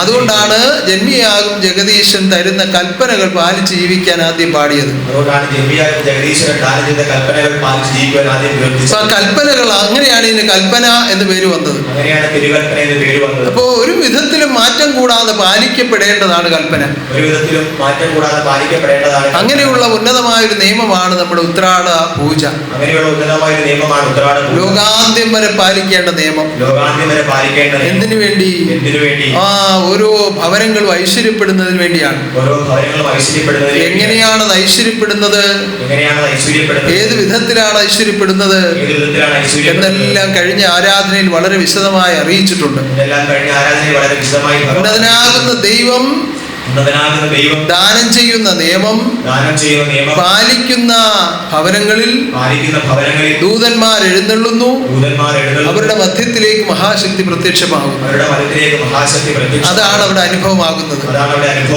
അതുകൊണ്ടാണ് ജന്മിയാകും ജഗദീശൻ തരുന്ന കൽപ്പനകൾ പാലിച്ച് ജീവിക്കാൻ ആദ്യം പാടിയത്. കൽപ്പനകൾ അങ്ങനെയാണ് ഇതിന് കൽപ്പന എന്ന് പേര് വന്നത്. അപ്പോ ഒരു വിധത്തിലും മാറ്റം കൂടാതെ പാലിക്കപ്പെടേണ്ടതാണ് കൽപ്പന. അങ്ങനെയുള്ള ഉന്നതമായ ഒരു നിയമമാണ് നമ്മുടെ ഉത്രാട പൂജ. ലോകാന്ത്യം വരെ പാലിക്കേണ്ട നിയമം. എന്തിനു വേണ്ടി? ഓരോ ഭവനങ്ങളും ഐശ്വര്യപ്പെടുന്നതിന് വേണ്ടിയാണ്. എങ്ങനെയാണ് അത് ഐശ്വര്യപ്പെടുന്നത്? ഏത് വിധത്തിലാണ് ഐശ്വര്യപ്പെടുന്നത് എന്നെല്ലാം കഴിഞ്ഞ ആരാധനയിൽ വളരെ വിശദമായി അറിയിച്ചിട്ടുണ്ട്. ഉന്നതനാകുന്ന ദൈവം ദാനം ചെയ്യുന്ന നിയമം പാലിക്കുന്ന ഭവനങ്ങളിൽ ദൂതന്മാർ എഴുന്നള്ളുന്നു. അവരുടെ മധ്യത്തിലേക്ക് മഹാശക്തി പ്രത്യക്ഷമാകും. അതാണ് അവിടെ അനുഭവമാകുന്നത്.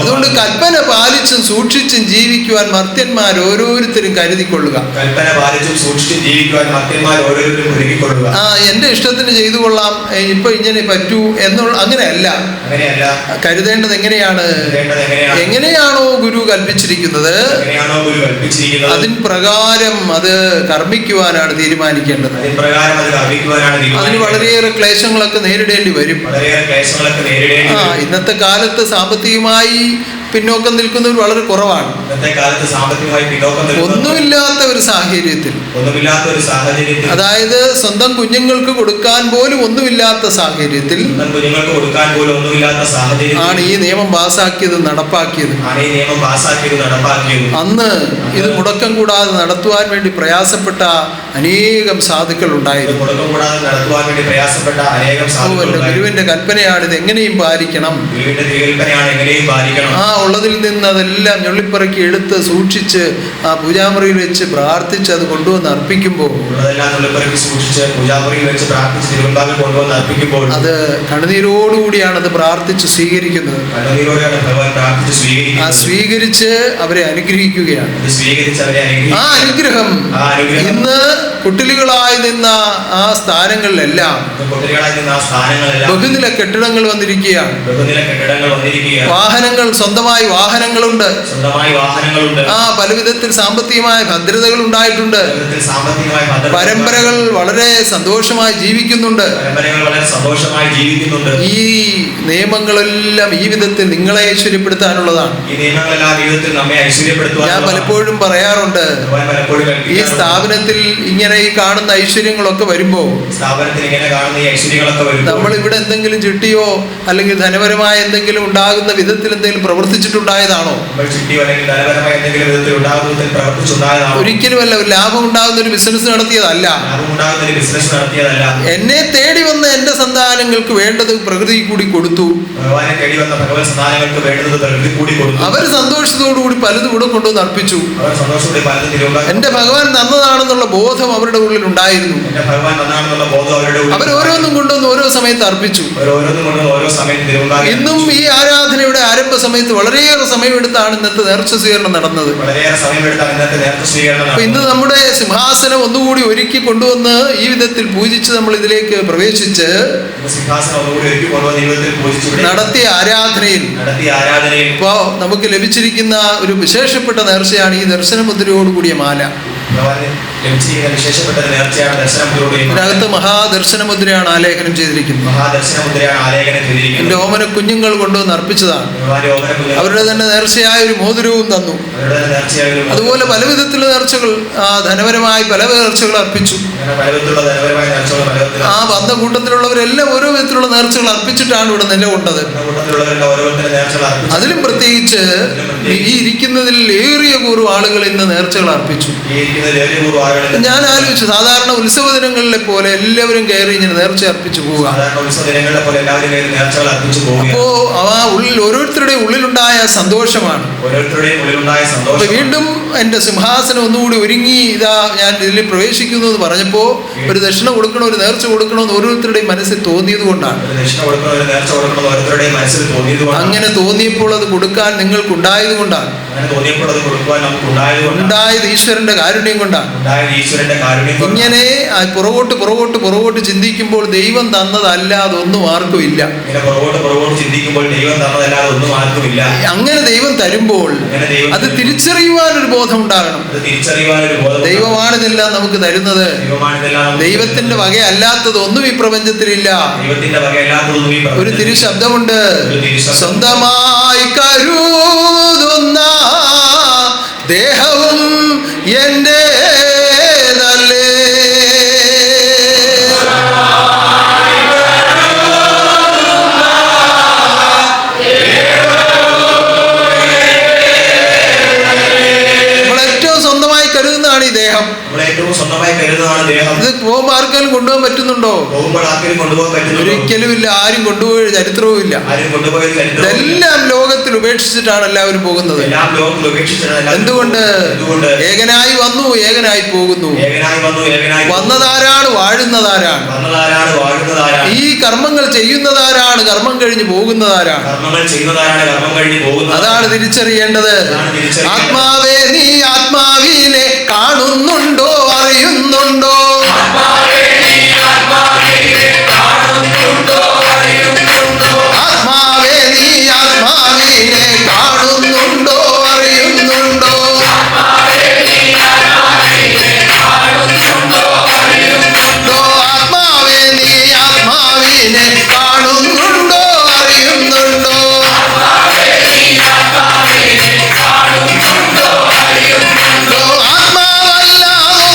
അതുകൊണ്ട് കൽപ്പന പാലിച്ചും സൂക്ഷിച്ചും ജീവിക്കുവാൻ മർത്യന്മാർ ഓരോരുത്തരും കരുതിക്കൊള്ളുക. എന്റെ ഇഷ്ടത്തിന് ചെയ്തു കൊള്ളാം, ഇപ്പൊ ഇങ്ങനെ പറ്റൂ എന്നുള്ള അങ്ങനെയല്ല. കരുതേണ്ടത് എങ്ങനെയാണ്? എങ്ങനെയാണോ ഗുരു കൽപ്പിച്ചിരിക്കുന്നത് അതിൻ പ്രകാരം അത് കർമ്മിക്കുവാനാണ് തീരുമാനിക്കേണ്ടത്. അതിന് വളരെയേറെ ക്ലേശങ്ങളൊക്കെ നേരിടേണ്ടി വരും. ഇന്നത്തെ കാലത്ത് സാമ്പത്തികമായി പിന്നോക്കം നിൽക്കുന്നവർ വളരെ കുറവാണ്. ഒന്നുമില്ലാത്ത ഒരു സാഹചര്യത്തിൽ, അതായത് സ്വന്തം കുഞ്ഞുങ്ങൾക്ക് കൊടുക്കാൻ പോലും ഒന്നുമില്ലാത്ത സാഹചര്യത്തിൽ ആണ് ഈ നിയമം പാസാക്കിയത്, നടപ്പാക്കിയത്. അന്ന് ഇത് മുടക്കം കൂടാതെ നടത്തുവാൻ വേണ്ടി പ്രയാസപ്പെട്ട അനേകം സാധുക്കൾ ഉണ്ടായിരുന്നു. ഗുരുവിന്റെ കൽപ്പനയാണ് ഇത് എങ്ങനെയും പാലിക്കണം. ഉള്ളതിൽ നിന്ന് അതെല്ലാം ഞൊള്ളിപ്പറക്കി എടുത്ത് സൂക്ഷിച്ച് ആ പൂജാമുറിയിൽ വെച്ച് പ്രാർത്ഥിച്ച് അത് കൊണ്ടുവന്ന് അർപ്പിക്കുമ്പോൾ അത് കണ്ണുനീരോടുകൂടിയാണ് അത് പ്രാർത്ഥിച്ച് സ്വീകരിക്കുന്നത്. ആ സ്വീകരിച്ച് അവരെ അനുഗ്രഹിക്കുകയാണ്. ആ അനുഗ്രഹം ഇന്ന് കുട്ടിലുകളായി നിന്ന ആ സ്ഥാനങ്ങളിലെല്ലാം ബഹുനില കെട്ടിടങ്ങൾ വന്നിരിക്കുകയാണ്. വാഹനങ്ങൾ, സ്വന്തമായി വാഹനങ്ങളുണ്ട്. പല വിധത്തിൽ സാമ്പത്തികമായ ഭദ്രതകൾ ഉണ്ടായിട്ടുണ്ട്. പരമ്പരകൾ വളരെ സന്തോഷമായി ജീവിക്കുന്നുണ്ട്. ഈ നിയമങ്ങളെല്ലാം ഈ വിധത്തിൽ നിങ്ങളെ ഐശ്വര്യപ്പെടുത്താനുള്ളതാണ്. ഞാൻ പലപ്പോഴും പറയാറുണ്ട്, ഈ സ്ഥാപനത്തിൽ ഇങ്ങനെ ഈ കാണുന്ന ഐശ്വര്യങ്ങളൊക്കെ വരുമ്പോ നമ്മൾ ഇവിടെ എന്തെങ്കിലും ചിട്ടിയോ അല്ലെങ്കിൽ ധനപരമായ എന്തെങ്കിലും ഉണ്ടാകുന്ന വിധത്തിൽ എന്തെങ്കിലും പ്രവർത്തിച്ചിട്ടുണ്ടായതാണോ? ഒരിക്കലുമല്ല. ഒരു ലാഭം ഉണ്ടാകുന്ന ഒരു ബിസിനസ് നടത്തിയതല്ല. എന്നെ തേടി വന്ന എന്റെ സന്താനങ്ങൾക്ക് വേണ്ടത് പ്രകൃതി കൂടി കൊടുത്തു. അവർ സന്തോഷത്തോടുകൂടി പലതും ഇവിടെ കൊണ്ടുവന്ന് അർപ്പിച്ചു. എന്റെ ഭഗവാൻ തന്നതാണെന്നുള്ള ബോധം അവരുടെ ഉള്ളിൽ ഉണ്ടായിരുന്നു. എന്റെ ഭഗവാൻ വന്നാണെന്നുള്ള ബോധം അവരുടെ ഉള്ളിൽ അവർ ഓരോന്നും കൊണ്ടുവന്ന് ഓരോ സമയത്ത് അർപ്പിച്ചു. ഓരോന്നും കൊണ്ട് ഓരോ സമയത്ത് തിരുവമ്പാകെ ഇന്നും ഈ ആരാധനയുടെ ആരംഭ സമയത്ത് വളരെയേറെ സമയമെടുത്താണ് ഇന്നത്തെ നേർച്ച സ്വീകരണം നടന്നത്. വളരെയേറെ സമയമെടുത്താണ് ഇന്നത്തെ നേർച്ച സ്വീകരണം. അപ്പൊ ഇന്ന് നമ്മുടെ സിംഹാസനം ഒന്നുകൂടി ഒരുക്കി കൊണ്ടുവന്ന് ഈ വിധത്തിൽ പൂജിച്ച് നമ്മൾ ഇതിലേക്ക് പ്രവേശിച്ച് സിംഹാസനം ഒന്നുകൂടി ഒരുക്കി കൊണ്ടുവന്ന് ജീവിതത്തിൽ പൂജിച്ചു നടത്തിയ ആരാധനയിൽ ഇപ്പോ നമുക്ക് ലഭിച്ചിരിക്കുന്ന ഒരു വിശേഷപ്പെട്ട നേർച്ചയാണ് ഈ ദർശനമുദ്രയോടുകൂടിയ മാല. ഇതിനകത്ത് മഹാദർശനമുദ്രയാണ് ആലേഖനം ചെയ്തിരിക്കുന്നത്. എന്റെ ഓമന കുഞ്ഞുങ്ങൾ കൊണ്ടുവന്ന് അർപ്പിച്ചതാണ്. അവരുടെ തന്നെ നേർച്ചയായ ഒരു മോതിരവും തന്നു. അതുപോലെ പല വിധത്തിലുള്ള നേർച്ചകൾ, ധനപരമായി പല നേർച്ചകൾ അർപ്പിച്ചു. ആ വന്ന കൂട്ടത്തിലുള്ളവരെല്ലാം ഓരോ വിധത്തിലുള്ള നേർച്ചകൾ അർപ്പിച്ചിട്ടാണ് ഇവിടെ നിലകൊണ്ടത്. അതിലും പ്രത്യേകിച്ച് ഈ ഇരിക്കുന്നതിൽ ഏറിയ കൂറും ആളുകൾ ഇന്ന് നേർച്ചകൾ അർപ്പിച്ചു. ഞാൻ ആലോചിച്ചു, സാധാരണ ഉത്സവ ദിനങ്ങളിലെ പോലെ എല്ലാവരും കയറി ഇങ്ങനെ നേർച്ച അർപ്പിച്ചു പോവുക. അപ്പോ ആ ഉള്ളിൽ ഓരോരുത്തരുടെയും ഉള്ളിലുണ്ടായ സന്തോഷമാണ്. വീണ്ടും എന്റെ സിംഹാസനം ഒന്നുകൂടി ഒരുങ്ങി ഇതാ ഞാൻ ഇതിൽ പ്രവേശിക്കുന്നു എന്ന് പറഞ്ഞപ്പോ ഒരു ദക്ഷിണ കൊടുക്കണോ, ഒരു നേർച്ച കൊടുക്കണമെന്ന് ഓരോരുത്തരുടെയും മനസ്സിൽ തോന്നിയത് കൊണ്ടാണ്. അങ്ങനെ തോന്നിയപ്പോൾ അത് കൊടുക്കാൻ നിങ്ങൾക്കുണ്ടായത് കൊണ്ടാണ്. ഉണ്ടായത് ഈശ്വരന്റെ കാരുണ്യം കൊണ്ടാണ്. ഇങ്ങനെ പുറകോട്ട് ചിന്തിക്കുമ്പോൾ ദൈവം തന്നതല്ലാതെ ഒന്നും ആർക്കും ഇല്ല. അങ്ങനെ ദൈവം തരുമ്പോൾ അത് തിരിച്ചറിയുവാനൊരു ബോധം ഉണ്ടാകണം. ദൈവമാണിതെല്ലാം നമുക്ക് തരുന്നത്. ദൈവത്തിന്റെ വകയല്ലാത്തത് ഒന്നും ഈ പ്രപഞ്ചത്തിലില്ല. ഒരു തിരുശബ്ദമുണ്ട്, സ്വന്തമായി കരുതുന്ന ദേഹവും എന്റേതല്ലേ. നമ്മളേറ്റവും സ്വന്തമായി കരുതുന്നതാണ് ഈ ദേഹം. ഇത് പോകുമ്പോൾ ആർക്കെങ്കിലും കൊണ്ടുപോകാൻ പറ്റുന്നുണ്ടോ? ഒരിക്കലും ഇല്ല. ആരും കൊണ്ടുപോയ ചരിത്രവും ഇല്ല. ഇതെല്ലാം ലോകത്തിൽ ഉപേക്ഷിച്ചിട്ടാണ് എല്ലാവരും പോകുന്നത്. എന്തുകൊണ്ട്? ഏകനായി വന്നു, ഏകനായി പോകുന്നു. വന്നതാരാണ്? വാഴുന്നതാരാണ്. ഈ കർമ്മങ്ങൾ ചെയ്യുന്നതാരാണ്? കർമ്മം കഴിഞ്ഞ് പോകുന്നതാരാണ്. അതാണ് തിരിച്ചറിയേണ്ടത്. ആത്മാവേ, നീ ആത്മാവിനെ കാണുന്നുണ്ടോ, അറിയുന്നുണ്ടോ? ആത്മാവേ, നീ ആത്മാവിനെ കാണുന്നുണ്ടോ, അറിയുന്നുണ്ടോ? ആത്മാവല്ലാതെ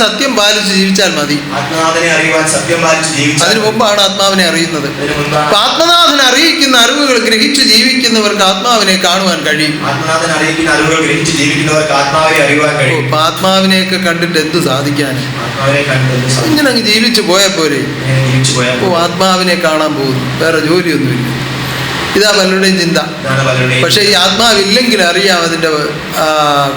സത്യം പാലിച്ച് ജീവിച്ചാൽ മതി. ആത്മനാഥനെ അറിയുവാൻ സത്യം പാലിച്ച് ജീവിച്ചാൽ അതിനു മുമ്പാണ് ആത്മാവിനെ അറിയുന്നത്. അതിനു മുൻപാണ് അപ്പൊ ആത്മനാഥനെ അറിയിക്കുന്ന അറിവുകൾ ഗ്രഹിച്ച് ജീവിക്കുന്നവർക്ക് ആത്മാവിനെ കാണുവാൻ കഴിയും. ആത്മനാഥനെ അറിയിക്കുന്ന അറിവുകൾ ഗ്രഹിച്ച് ജീവിക്കുന്നവർക്ക് ആത്മാവിനെ അറിയുവാൻ കഴിയും. അപ്പൊ ആത്മാവിനെയൊക്കെ കണ്ടിട്ട് എന്ത് സാധിക്കാൻ? ആത്മാവിനെ കണ്ടു ഇങ്ങനെ അങ്ങ് ജീവിച്ചു പോയാൽ പോരെ. ജീവിച്ചു പോയാൽ ഓ, ആത്മാവിനെ കാണാൻ പോകുന്നു, വേറെ ജോലിയൊന്നുമില്ല. ഇതാ പലരുടെയും ചിന്ത. ഇതാണ് പലരുടെയും. പക്ഷെ ഈ ആത്മാവില്ലെങ്കിൽ അറിയാം അതിന്റെ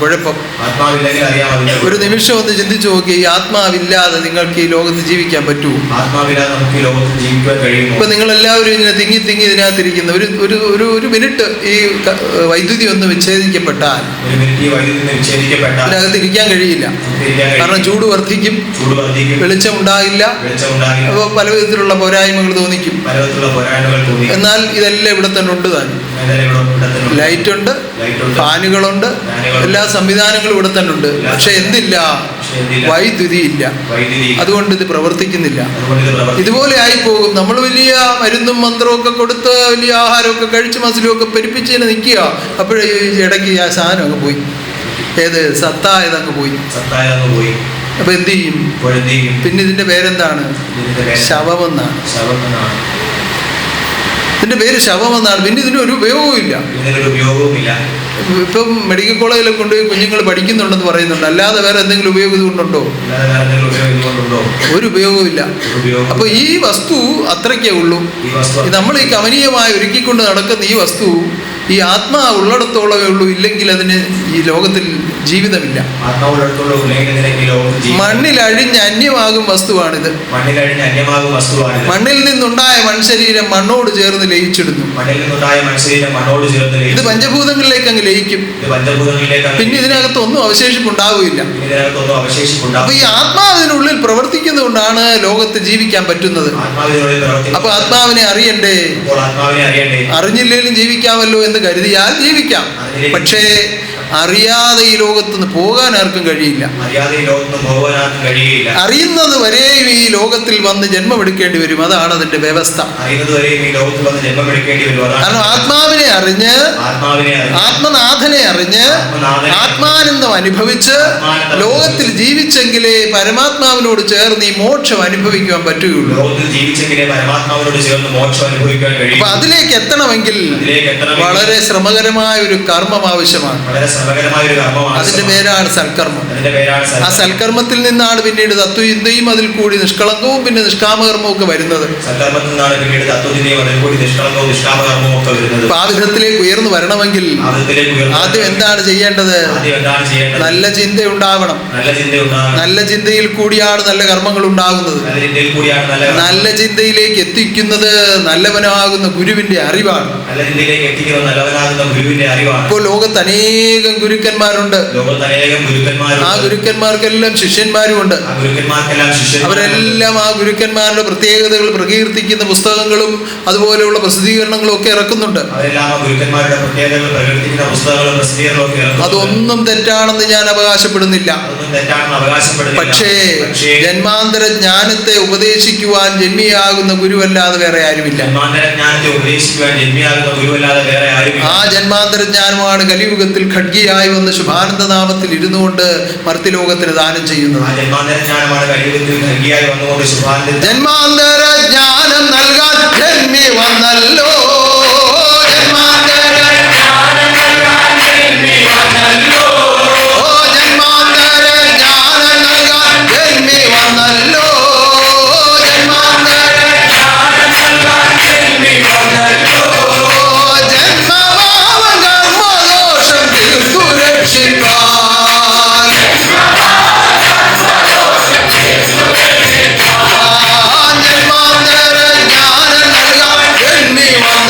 കുഴപ്പം. ആത്മാവില്ലെങ്കിൽ അറിയാം അതിന്റെ ഒരു നിമിഷം ഒന്ന് ചിന്തിച്ചു നോക്കി, ഈ ആത്മാവില്ലാതെ നിങ്ങൾക്ക് ഈ ലോകത്ത് ജീവിക്കാൻ പറ്റുമോ? ആത്മാവില്ലാതെ നമുക്ക് ഈ ലോകത്ത് ജീവിക്കാൻ കഴിയുമോ? ഇപ്പൊ നിങ്ങൾ എല്ലാവരും ഇങ്ങനെ തിങ്ങി തിങ്ങി ഇതിനകത്തിരിക്കുന്ന ഒരു മിനിറ്റ് ഈ വൈദ്യുതി ഒന്ന് വിച്ഛേദിക്കപ്പെട്ടാൽ ഒരു മിനിറ്റ് ഈ വൈദ്യുതി വിച്ഛേദിക്കപ്പെട്ടാൽ ഇതിനകത്ത് ഇരിക്കാൻ കഴിയില്ല. കാരണം ചൂട് വർദ്ധിക്കും, ചൂട് വർദ്ധിക്കും, വെളിച്ചം ഉണ്ടാകില്ല, വെളിച്ചമുണ്ടാകില്ല, അപ്പോൾ പല വിധത്തിലുള്ള പോരായ്മകൾ തോന്നിക്കും. പലവിധത്തിലുള്ള പോരായ്മകൾ തോന്നി. എന്നാൽ ഇതെല്ലാം ഇവിടെ തന്നെ ഉണ്ട് താനും. ലൈറ്റ് ഉണ്ട്, ഫാനുകളുണ്ട്, എല്ലാ സംവിധാനങ്ങളും ഇവിടെ തന്നെ ഉണ്ട്. പക്ഷെ എന്തില്ല? വൈദ്യുതി ഇല്ല. അതുകൊണ്ട് ഇത് പ്രവർത്തിക്കുന്നില്ല. ഇതുപോലെ ആയിപ്പോകും. നമ്മൾ വലിയ മരുന്നും മന്ത്രവും ഒക്കെ കൊടുത്ത് വലിയ ആഹാരമൊക്കെ കഴിച്ച് മസിലും ഒക്കെ പെരുപ്പിച്ചതിന് നിൽക്കുക. അപ്പോഴേ ഇടയ്ക്ക് ആ സാധനം അങ്ങ് പോയി. ഏത് സത്തായതങ്ങ് പോയി. അപ്പൊ എന്ത് ചെയ്യും? പിന്നെ ഇതിന്റെ പേരെന്താണ്? ശവമെന്നാണ്. ഇതിന്റെ പേര് ശവമെന്നാണ്. പിന്നെ ഇതിന് ഒരു ഉപയോഗവും ഇല്ല. ഇപ്പം മെഡിക്കൽ കോളേജിലൊക്കെ കൊണ്ടുപോയി കുഞ്ഞുങ്ങൾ പഠിക്കുന്നുണ്ടെന്ന് പറയുന്നുണ്ട്. അല്ലാതെ വേറെ എന്തെങ്കിലും ഉപയോഗം ഇതുകൊണ്ടുണ്ടോ? ഒരു ഉപയോഗവും ഇല്ല. അപ്പൊ ഈ വസ്തു അത്രയ്ക്കേ ഉള്ളൂ. നമ്മൾ ഈ കമനീയമായി ഒരുക്കിക്കൊണ്ട് നടക്കുന്ന ഈ വസ്തു ഈ ആത്മാവ് ഉള്ളിടത്തോളമേ ഉള്ളൂ. ഇല്ലെങ്കിൽ അതിന് ഈ ലോകത്തിൽ ജീവിതമില്ല. മണ്ണിൽ അഴിഞ്ഞ് അന്യമാകും വസ്തുവാണിത്. മണ്ണിൽ നിന്നുണ്ടായ മൺശരീരം മണ്ണോട് ചേർന്ന് ലയിച്ചിടുന്നു. ഇത് പഞ്ചഭൂതങ്ങളിലേക്ക് അങ്ങ് ലയിക്കും. പിന്നെ ഇതിനകത്ത് ഒന്നും അവശേഷിപ്പുണ്ടാവില്ല. അപ്പൊ ഈ ആത്മാവിനുള്ളിൽ പ്രവർത്തിക്കുന്നതുകൊണ്ടാണ് ലോകത്ത് ജീവിക്കാൻ പറ്റുന്നത്. അപ്പൊ ആത്മാവിനെ അറിയണ്ടേ? അറിഞ്ഞില്ലേലും ജീവിക്കാമല്ലോ എന്ന് കരുതിയാൽ ജീവിക്കാം. പക്ഷേ അറിയാതെ ഈ ലോകത്തുനിന്ന് പോകാൻ ആർക്കും കഴിയില്ല. അറിയുന്നത് വരെയും ഈ ലോകത്തിൽ വന്ന് ജന്മമെടുക്കേണ്ടി വരും. അതാണ് അതിന്റെ വ്യവസ്ഥ. കാരണം ആത്മാവിനെ അറിഞ്ഞ്, ആത്മനാഥനെ അറിഞ്ഞ്, ആത്മാനന്ദം അനുഭവിച്ച് ലോകത്തിൽ ജീവിച്ചെങ്കിലേ പരമാത്മാവിനോട് ചേർന്ന് ഈ മോക്ഷം അനുഭവിക്കുവാൻ പറ്റുകയുള്ളൂ. അപ്പൊ അതിലേക്ക് എത്തണമെങ്കിൽ വളരെ ശ്രമകരമായ ഒരു കർമ്മം ആവശ്യമാണ്. അതിന്റെ പേരാണ് സൽക്കർമ്മം. ആ സൽക്കർമ്മത്തിൽ നിന്നാണ് പിന്നീട് തത്വചിന്തയും അതിൽ കൂടി നിഷ്കളങ്കവും പിന്നെ നിഷ്കാമകർമ്മവും ഒക്കെ വരുന്നത്. ആ വിധത്തിലേക്ക് ഉയർന്നു വരണമെങ്കിൽ ആദ്യം എന്താണ് ചെയ്യേണ്ടത്? നല്ല ചിന്ത ഉണ്ടാവണം. നല്ല ചിന്തയിൽ കൂടിയാണ് നല്ല കർമ്മങ്ങൾ ഉണ്ടാകുന്നത്. നല്ല ചിന്തയിലേക്ക് എത്തിക്കുന്നത് നല്ലവനാകുന്ന ഗുരുവിന്റെ അറിവാണ്. ഇപ്പോൾ ലോകത്ത് അനേകം ഗുരുക്കന്മാരുണ്ട്. ആ ഗുരുക്കന്മാർക്കെല്ലാം ശിഷ്യന്മാരുമുണ്ട്. അവരെല്ലാം ആ ഗുരുക്കന്മാരുടെ പ്രത്യേകതകൾ പ്രകീർത്തിക്കുന്ന പുസ്തകങ്ങളും അതുപോലെയുള്ള പ്രസിദ്ധീകരണങ്ങളും ഒക്കെ ഇറക്കുന്നുണ്ട്. അതൊന്നും തെറ്റാണെന്ന് ഞാൻ അവകാശപ്പെടുന്നില്ല. പക്ഷേ ജന്മാന്തര ജ്ഞാനത്തെ ഉപദേശിക്കുവാൻ ജന്മിയാകുന്ന ഗുരുവല്ലാതെ വേറെ ആരുമില്ല. ആ ജന്മാന്തര ജ്ഞാനമാണ് കലിയുഗത്തിൽ ഖഡ്ഗിയായി വന്ന് ശുഭാനന്ദ നാമത്തിൽ ഇരുന്നുകൊണ്ട് മർത്യലോകത്തിന് ദാനം ചെയ്യുന്നത്. ജന്മാന്തര ജ്ഞാനം നൽകാൻ ജന്മി വന്നല്ലോ. me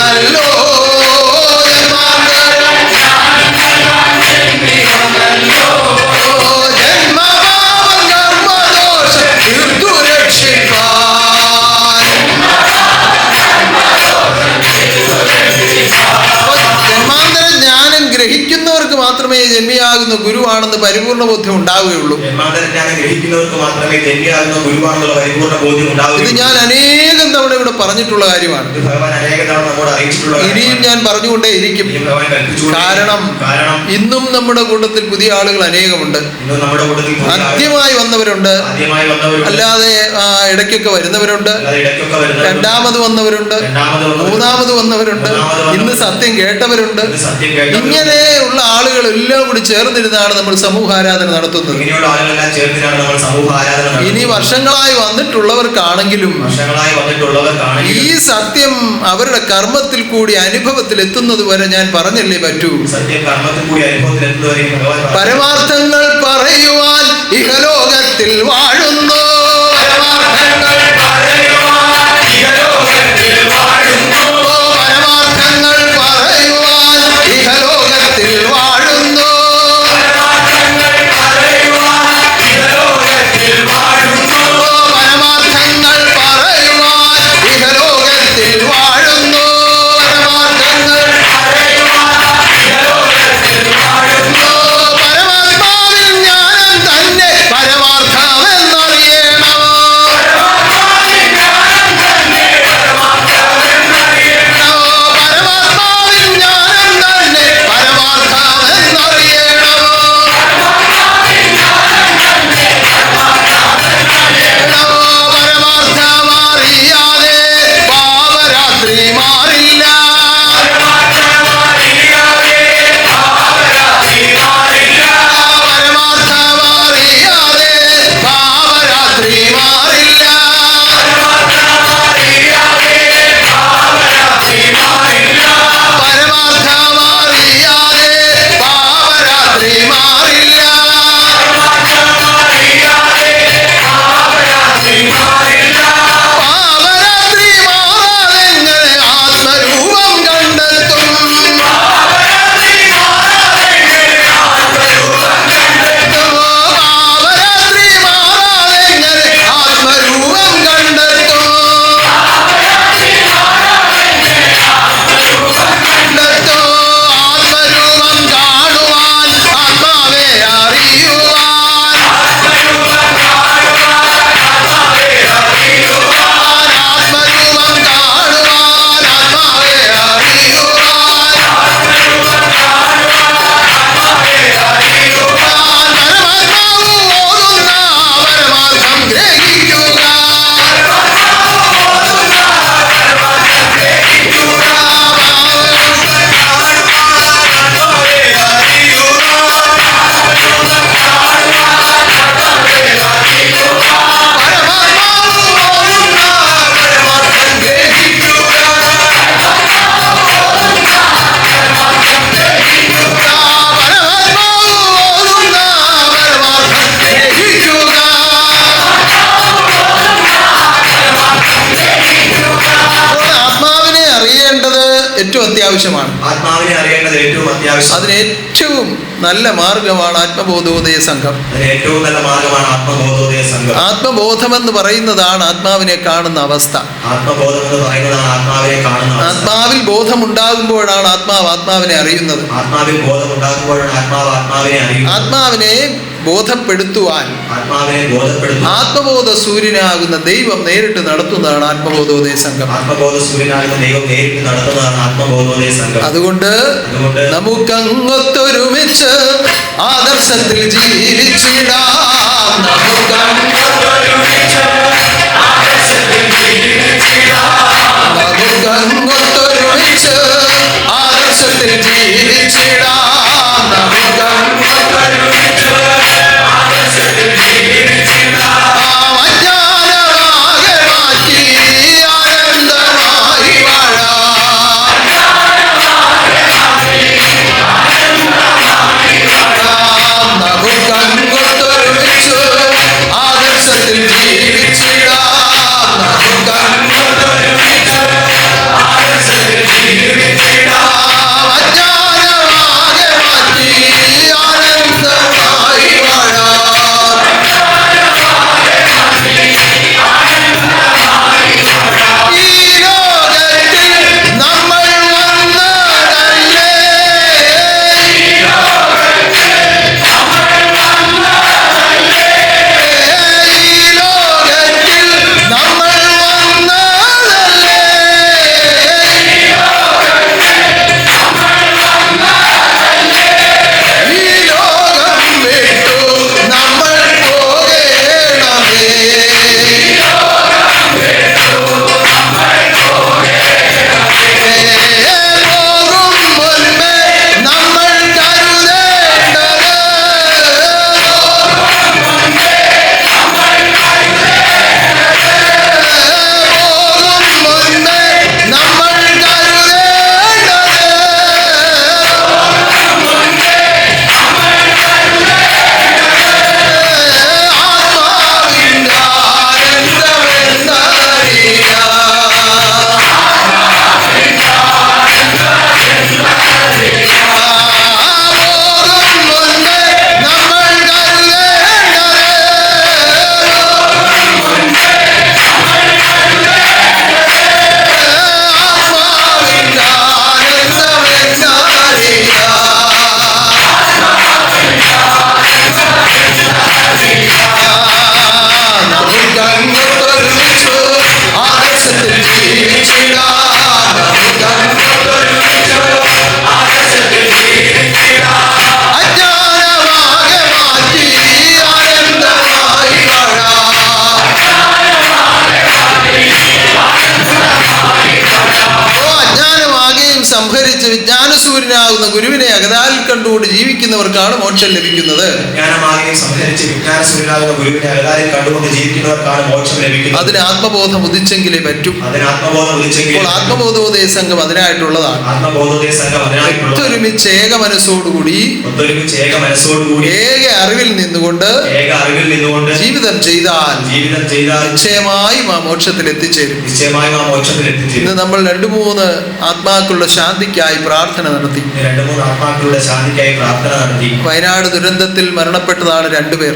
മാത്രമേ ജന്മിയാകുന്ന ഗുരുവാണെന്ന് പരിപൂർണ ബോധ്യം ഉണ്ടാവുകയുള്ളൂ. ഇത് ഞാൻ അനേകം തവണ ഇവിടെ പറഞ്ഞിട്ടുള്ള കാര്യമാണ്. ഇനിയും ഞാൻ പറഞ്ഞുകൊണ്ടേയിരിക്കും. കാരണം ഇന്നും നമ്മുടെ കൂട്ടത്തിൽ പുതിയ ആളുകൾ അനേകമുണ്ട്. ആദ്യമായി വന്നവരുണ്ട്, അല്ലാതെ ഇടയ്ക്കൊക്കെ വരുന്നവരുണ്ട്, രണ്ടാമത് വന്നവരുണ്ട്, മൂന്നാമത് വന്നവരുണ്ട്, ഇന്ന് സത്യം കേട്ടവരുണ്ട്. ഇങ്ങനെയുള്ള ആളുകളെല്ലാം കൂടി ചേർന്നിരുന്നാണ് നമ്മൾ സമൂഹാരാധന നടത്തുന്നത്. ഇനി വർഷങ്ങളായി വന്നിട്ടുള്ളവർക്കാണെങ്കിലും ഈ സത്യം അവരുടെ കർമ്മത്തിൽ കൂടി അനുഭവത്തിൽ എത്തുന്നത് വരെ ഞാൻ പറഞ്ഞല്ലേ പറ്റൂ. പരമാർത്ഥങ്ങൾ പറയുവാൻ ഇഹലോകത്തിൽ വാഴുന്നു, പരമാർത്ഥങ്ങൾ പറയുവാൻ ഇഹലോകത്തിൽ വാഴുന്നു, പരമാർത്ഥങ്ങൾ പറയുവാൻ ഇഹലോകത്തിൽ വാഴുന്നു, പരമാർത്ഥങ്ങൾ പറയുവാൻ ഇഹലോകത്തിൽ വാഴുന്നു, പരമാർത്ഥങ്ങൾ പറയുവാൻ ഇഹലോകത്തിൽ വാഴുന്നു, പരമാർത്ഥങ്ങൾ പറയുവാൻ ഇഹലോകത്തിൽ വാഴുന്നു. പരമാത്മാവിൽ ജ്ഞാനം തന്നെ പരമാർത്ഥമെന്നറിയണം, പരമാത്മാവിൽ ജ്ഞാനം തന്നെ പരമാർത്ഥമെന്നറിയണം, പരമാത്മാവിൽ ജ്ഞാനം തന്നെ പരമാർത്ഥമെന്നറിയണം, പരമാത്മാവിൽ ജ്ഞാനം തന്നെ പരമാർത്ഥമെന്നറിയണം. പരമാർത്ഥമറിയാതെ പാവരാത്രി മാറില്ല, പരമാർത്ഥമറിയാതെ പാവരാത്രി മാറില്ല, പരമാർത്ഥമറിയാതെ പാവരാത്രി മാറില്ല, പരമാർത്ഥമറിയാതെ പാവരാത്രി മാറില്ല, പരമാർത്ഥമറിയാതെ പാവരാത്രി മാറില്ല, പരമാർത്ഥമറിയാതെ പാവരാത്രി മാറില്ല. പാവരാത്രി മാറാതെങ്ങനെ ആത്മരൂപം കണ്ടെത്തും, പാവരാത്രി മാറാതെങ്ങനെ ആത്മരൂപം കണ്ടെത്തും, പാവരാത്രി മാറാതെങ്ങനെ ആത്മരൂപം കണ്ടെത്തും, പാവരാത്രി മാറാതെങ്ങനെ ആത്മരൂപം കണ്ടെത്തും. ആത്മരൂപം കാണുവാൻ ആത്മാവെ അറിയുവാൻ, ആത്മരൂപം കാണുവാൻ ആത്മാവെ അറിയുവാൻ, ആത്മരൂപം കാണുവാൻ ആത്മാവെ അറിയുവാൻ, ആത്മരൂപം കാണുവാൻ ആത്മാവെ അറിയുവാൻ. പരമാത്മാവ് ഓതുന്ന പരമാർത്ഥം ഗ്രഹിക്കുക, പരമാത്മാവ് ഓതുന്ന പരമാർത്ഥം ഗ്രഹിക്കുക, ആത്മാവെ അറിയുക, ആത്മരൂപം കാണുവാൻ ആത്മാവെ അറിയുക, പരമാത്മാവ് ഓതുന്ന പരമാർത്ഥം ഗ്രഹിക്കുക, പരമാത്മാവ് ഓതുന്ന പരമാർത്ഥം ഗ്രഹിക്കുക, പരമാത്മാവ് ഓതുന്ന പരമാർത്ഥം ഗ്രഹിക്കുക, അപ്പോൾ ആത്മാവിനെ അറിയേണ്ടത് ഏറ്റവും അത്യാവശ്യമാണ്. ആത്മാവിനെ അറിയേണ്ടത് ഏറ്റവും അത്യാവശ്യം. അതിന് ഏറ്റവും നല്ല മാർഗമാണ് ആത്മബോധോദയ സംഘം. അതിന് ഏറ്റവും നല്ല മാർഗമാണ് ആത്മബോധോദയ സംഘം. ആത്മബോധമെന്ന് പറയുന്നതാണ് ആത്മാവിനെ കാണുന്ന അവസ്ഥ. ആത്മബോധം എന്ന് പറയുന്നതാണ് ആത്മാവിനെ കാണുന്ന അവസ്ഥ. ആത്മാവിൽ ബോധമുണ്ടാകുമ്പോഴാണ് ആത്മാവ് ആത്മാവിനെ അറിയുന്നത്. ആത്മാവിൽ ബോധം ഉണ്ടാകുമ്പോഴാണ് ആത്മാവ് ആത്മാവിനെ അറിയുന്നത്. ആത്മാവിനെ ബോധപ്പെടുത്തുവാൻ ആത്മാവിനെ ബോധപ്പെടുത്തും ആത്മബോധ സൂര്യനാകുന്ന ദൈവം നേരിട്ട് നടത്തുന്നതാണ് ആത്മബോധോദയ സംഘം. ആത്മബോധ സൂര്യനാകുന്ന ദൈവം നേരിട്ട് നടത്തുന്നതാണ് ആത്മബോധോദയ സംഘം. അതുകൊണ്ട് നമുക്കങ്ങൊത്തൊരുമിച്ച് ആദർശത്തിൽ ജീവിച്ചിടാം, നമുക്കങ്ങൊത്തൊരുമിച്ച് ആദർശത്തിൽ ജീവിച്ചിടാം, നമുക്കങ്ങൊത്തൊരുമിച്ച് ആദർശത്തിൽ ജീവിച്ചിടാം, നമുക്കങ്ങൊത്തൊരുമിച്ച് ആദർശത്തിൽ ജീവിച്ചിടാം. അജ്ഞാനമാകെ മാറ്റി ആനന്ദമായി വാഴാം, നമുക്കങ്ങൊത്തൊരുമിച്ച് ആദർശത്തിൽ ജീവിച്ചിടാം, നമുക്കങ്ങൊത്തൊരുമിച്ച് ധരിച്ച് വിജ്ഞാനസൂര്യനാകുന്ന ഗുരുവിനെ അകതാലിൽ കണ്ടുകൊണ്ട് ജീവിക്കുന്നവർക്കാണ് മോക്ഷം ലഭിക്കുന്നത്. അതിന് ആത്മബോധം ഉദിച്ചെങ്കിലേ പറ്റൂ. ഇപ്പോൾ ആത്മബോധോദയ സംഘം അതിനായിട്ടുള്ളതാണ്. ഒത്തൊരുമിച്ച് ഏക മനസ്സോടുകൂടി ഏക അറിവിൽ നിന്നുകൊണ്ട് ജീവിതം ചെയ്താൽ നിശ്ചയമായും ആ മോക്ഷത്തിൽ എത്തിച്ചേരും. ഇന്ന് നമ്മൾ 2-3 ആത്മാക്കളുടെ ശാന്തിക്കായി പ്രാർത്ഥന നടത്തി. വയനാട് ദുരന്തത്തിൽ മരണപ്പെട്ടതാണ് 2 പേർ.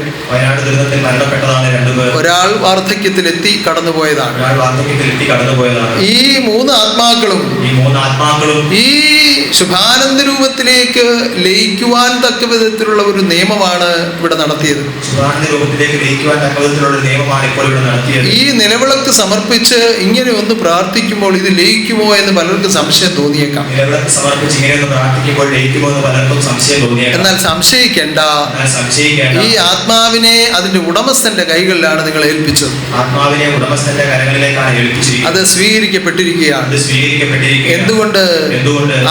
ഒരാൾ വാർദ്ധക്യത്തിലെത്തി കടന്നുപോയതാണ്. ഈ 3 ആത്മാക്കളും ഈ ശുഭാനന്ദ രൂപത്തിലേക്ക് ലയിക്കുവാൻ തക്ക വിധത്തിലുള്ള ഒരു നിയമമാണ് ഇവിടെ നടത്തിയത്. ഈ നിലവിളക്ക് സമർപ്പിച്ച് ഇങ്ങനെ ഒന്ന് പ്രാർത്ഥിക്കുമ്പോൾ ഇത് ലയിക്കുമോ എന്ന് പലർക്കും സംശയം തോന്നിയേക്കാം. എന്നാൽ സംശയിക്കേണ്ട. ഈ ആത്മാവിനെ അതിന്റെ ഉടമസ്ഥന്റെ കൈകളിലാണ് നിങ്ങൾ ഏൽപ്പിച്ചത്. അത് സ്വീകരിക്കപ്പെട്ടിരിക്കുകയാണ്. എന്തുകൊണ്ട്?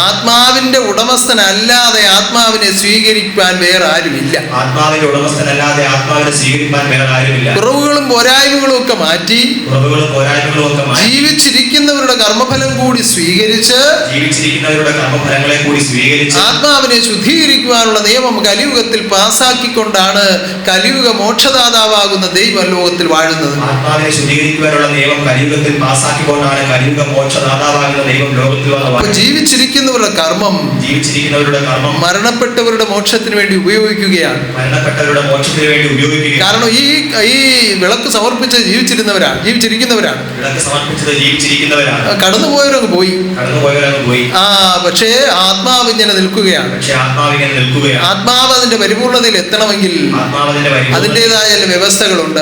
ആത്മാവിന്റെ ഉടമസ്ഥനല്ലാതെ ആത്മാവിനെ സ്വീകരിക്കാൻ വേറെ ആരുമില്ല. കുറവുകളും പോരായ്മകളും ഒക്കെ മാറ്റി ജീവിച്ചിരിക്കുന്നവരുടെ കർമ്മഫലം കൂടി സ്വീകരിച്ച് ആത്മാവിനെ ശുദ്ധീകരിക്കുവാനുള്ള നിയമം കലിയുഗത്തിൽ പാസാക്കിക്കൊണ്ടാണ് കലിയുഗ മോക്ഷദാതാവാകുന്ന ദൈവം ലോകത്തിൽ വാഴുന്നത്. ജീവിച്ചിരിക്കുന്നവരുടെ കർമ്മം മരണപ്പെട്ടവരുടെ മോക്ഷത്തിന് വേണ്ടി ഉപയോഗിക്കുകയാണ്. കാരണം ഈ വിളക്ക് സമർപ്പിച്ച് ജീവിച്ചിരിക്കുന്നവരാണ്. കടന്നുപോയവരങ്ങ് പോയി. പക്ഷേ ആത്മാവ് ഇങ്ങനെ നിൽക്കുകയാണ്. ആത്മാവ് അതിന്റെ പരിപൂർണതയിൽ എത്തണമെങ്കിൽ അതിൻ്റെതായ വ്യവസ്ഥകളുണ്ട്.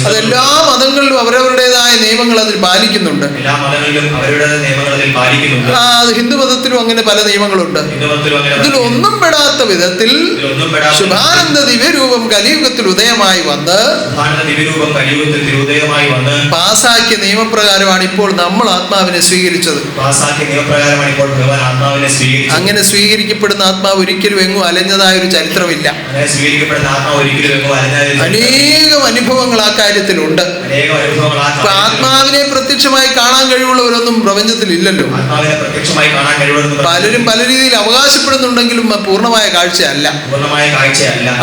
അതെല്ലാ മതങ്ങളിലും അവരവരുടേതായ നിയമങ്ങൾ അതിൽ പാലിക്കുന്നുണ്ട്. അത് ഹിന്ദു മതത്തിലും അങ്ങനെ പല നിയമങ്ങളുണ്ട്. ഇതിലൊന്നും പെടാത്ത വിധത്തിൽ ശുഭാനന്ദ ദിവ്യരൂപം കലിയുഗത്തിൽ ഉദയമായി വന്ന് പാസാക്കിയ നിയമപ്രകാരമാണ് ഇപ്പോൾ നമ്മൾ ആത്മാവിനെ സ്വീകരിച്ചത്. അങ്ങനെ സ്വീകരിക്കപ്പെടുന്ന ആത്മാവ് ഒരിക്കലും എങ്ങും അലഞ്ഞതായ ഒരു ചരിത്രമില്ല. അനേകം അനുഭവങ്ങൾ ആ കാര്യത്തിലുണ്ട്. ആത്മാവിനെ പ്രത്യക്ഷമായി കാണാൻ കഴിവുള്ളവരൊന്നും പ്രപഞ്ചത്തിൽ ഇല്ലല്ലോ. പലരും പല രീതിയിൽ അവകാശപ്പെടുന്നുണ്ടെങ്കിലും പൂർണ്ണമായ കാഴ്ചയല്ല.